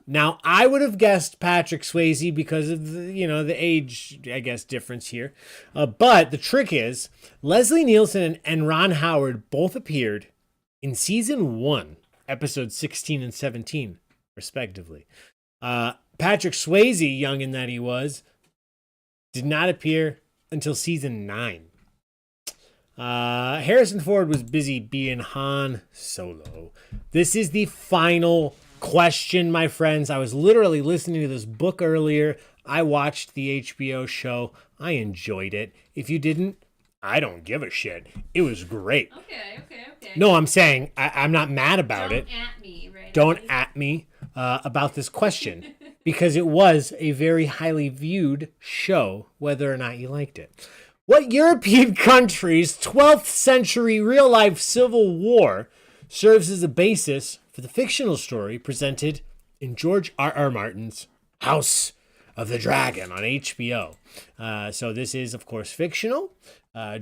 Now, I would have guessed Patrick Swayze because of the age, I guess, difference here. But the trick is, Leslie Nielsen and Ron Howard both appeared in season 1, episodes 16 and 17, respectively. Patrick Swayze, young in that he was, did not appear until season 9. Harrison Ford was busy being Han Solo. This is the final question, my friends. I was literally listening to this book earlier. I watched the HBO show. I enjoyed it. If you didn't, I don't give a shit. It was great. Okay. No, I'm saying I'm not mad about it. Don't at me, right? Don't at me about this question because it was a very highly viewed show, whether or not you liked it. What European country's 12th century real-life civil war serves as a basis for the fictional story presented in George R.R. Martin's House of the Dragon on HBO? So this is, of course, fictional.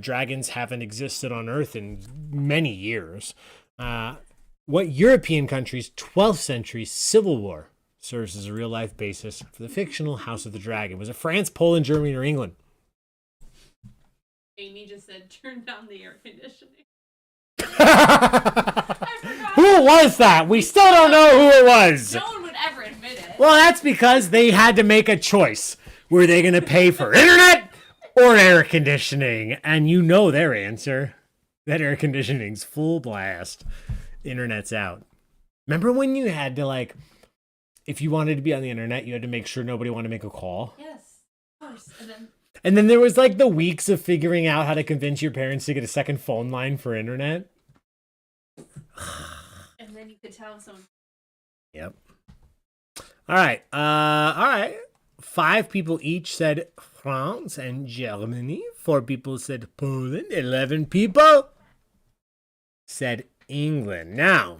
Dragons haven't existed on Earth in many years. What European country's 12th century civil war serves as a real-life basis for the fictional House of the Dragon? Was it France, Poland, Germany, or England? Amy just said, turn down the air conditioning. Who was that? We still don't know who it was. No one would ever admit it. Well, that's because they had to make a choice. Were they going to pay for internet or air conditioning? And you know their answer. That air conditioning's full blast. Internet's out. Remember when you had to, if you wanted to be on the internet, you had to make sure nobody wanted to make a call? Yes, of course. And then there was the weeks of figuring out how to convince your parents to get a second phone line for internet. And then you could tell someone. Yep. All right. 5 people each said France and Germany. 4 people said Poland. 11 people said England. Now,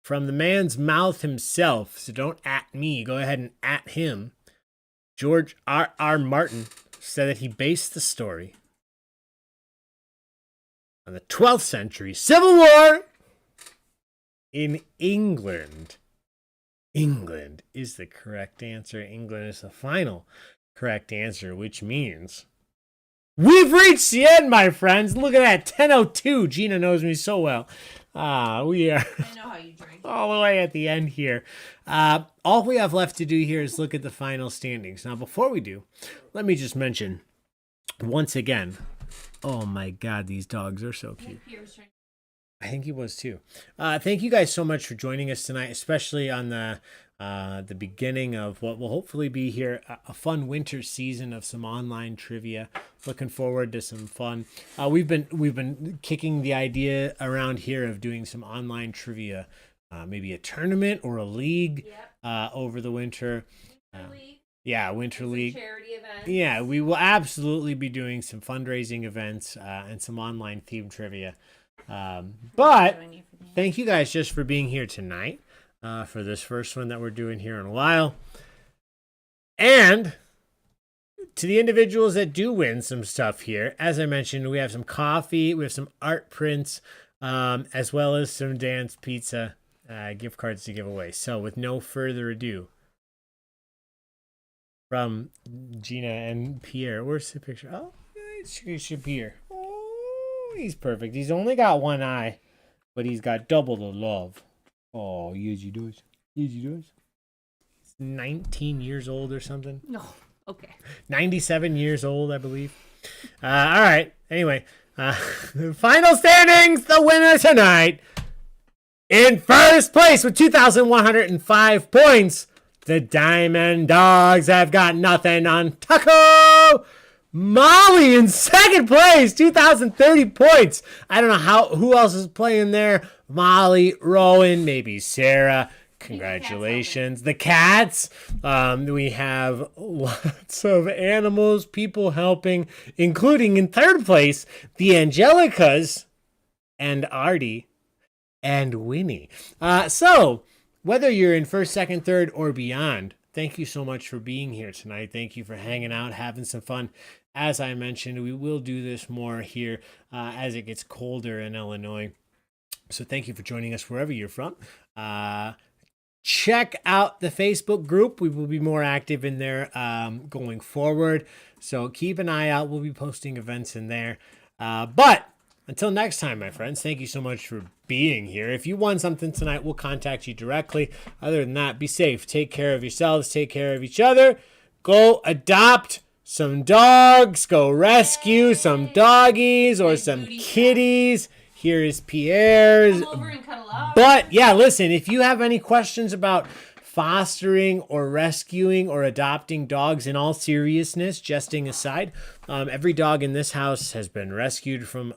from the man's mouth himself, so don't at me, go ahead and at him. George R.R. Martin said that he based the story on the 12th century Civil War in England. England is the correct answer. England is the final correct answer, which means we've reached the end, my friends. Look at that, 10:02. Gina knows me so well. We are I know how you drink. all the way at the end here. All we have left to do here is look at the final standings. Now, before we do, let me just mention once again. Oh my God, these dogs are so cute. I think he was too. Thank you guys so much for joining us tonight, especially on the beginning of what will hopefully be here a fun winter season of some online trivia. Looking forward to some fun. We've been kicking the idea around here of doing some online trivia, maybe a tournament or a league over the winter. Yeah, Winter League. Charity event. Yeah, we will absolutely be doing some fundraising events and some online themed trivia. But thank you guys just for being here tonight for this first one that we're doing here in a while. And to the individuals that do win some stuff here, as I mentioned, we have some coffee, we have some art prints, as well as some dance pizza gift cards to give away. So with no further ado, from Gina and Pierre. Where's the picture? Oh, it's Pierre. Oh, he's perfect. He's only got one eye, but he's got double the love. Oh, yes, he does. Yes, he does. He's 19 years old or something. No, okay. 97 years old, I believe. All right. Anyway, final standings. The winner tonight, in first place with 2,105 points, the Diamond Dogs have got nothing on Taco. Molly in second place, 2,030 points. I don't know who else is playing there. Molly, Rowan, maybe Sarah. Congratulations. The cats. We have lots of animals, people helping, including in third place, the Angelicas and Artie and Winnie. So whether you're in first, second, third, or beyond, thank you so much for being here tonight. Thank you for hanging out, having some fun. As I mentioned, we will do this more here as it gets colder in Illinois. So thank you for joining us wherever you're from. Check out the Facebook group. We will be more active in there going forward. So keep an eye out. We'll be posting events in there. But until next time, my friends, thank you so much for being here. If you won something tonight, we'll contact you directly. Other than that, be safe. Take care of yourselves. Take care of each other. Go adopt some dogs. Go rescue some doggies or some kitties. Here is Pierre's. Come over and cuddle up. But yeah, listen, if you have any questions about fostering or rescuing or adopting dogs, in all seriousness, jesting aside, every dog in this house has been rescued from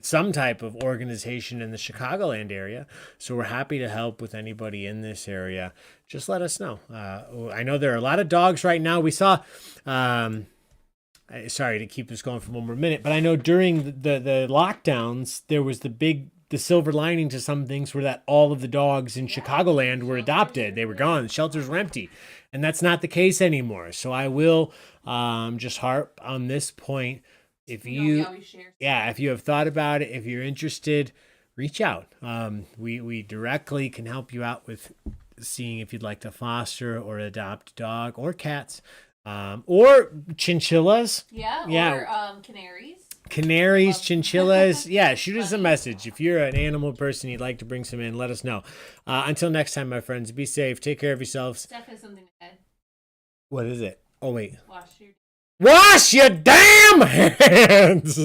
some type of organization in the Chicagoland area. So we're happy to help with anybody in this area. Just let us know. I know there are a lot of dogs right now. We saw, sorry to keep this going for one more minute, but I know during the lockdowns, there was the silver lining to some things were that all of the dogs in Chicagoland were adopted. They were gone. The shelters were empty. And that's not the case anymore. So I will just harp on this point. If you have thought about it, if you're interested, reach out. We directly can help you out with seeing if you'd like to foster or adopt a dog or cats, or chinchillas. Or Canaries, chinchillas. Yeah, shoot us a message. If you're an animal person, you'd like to bring some in, let us know. Until next time, my friends, be safe. Take care of yourselves. Steph has something to add. What is it? Oh, wait. Wash your damn hands!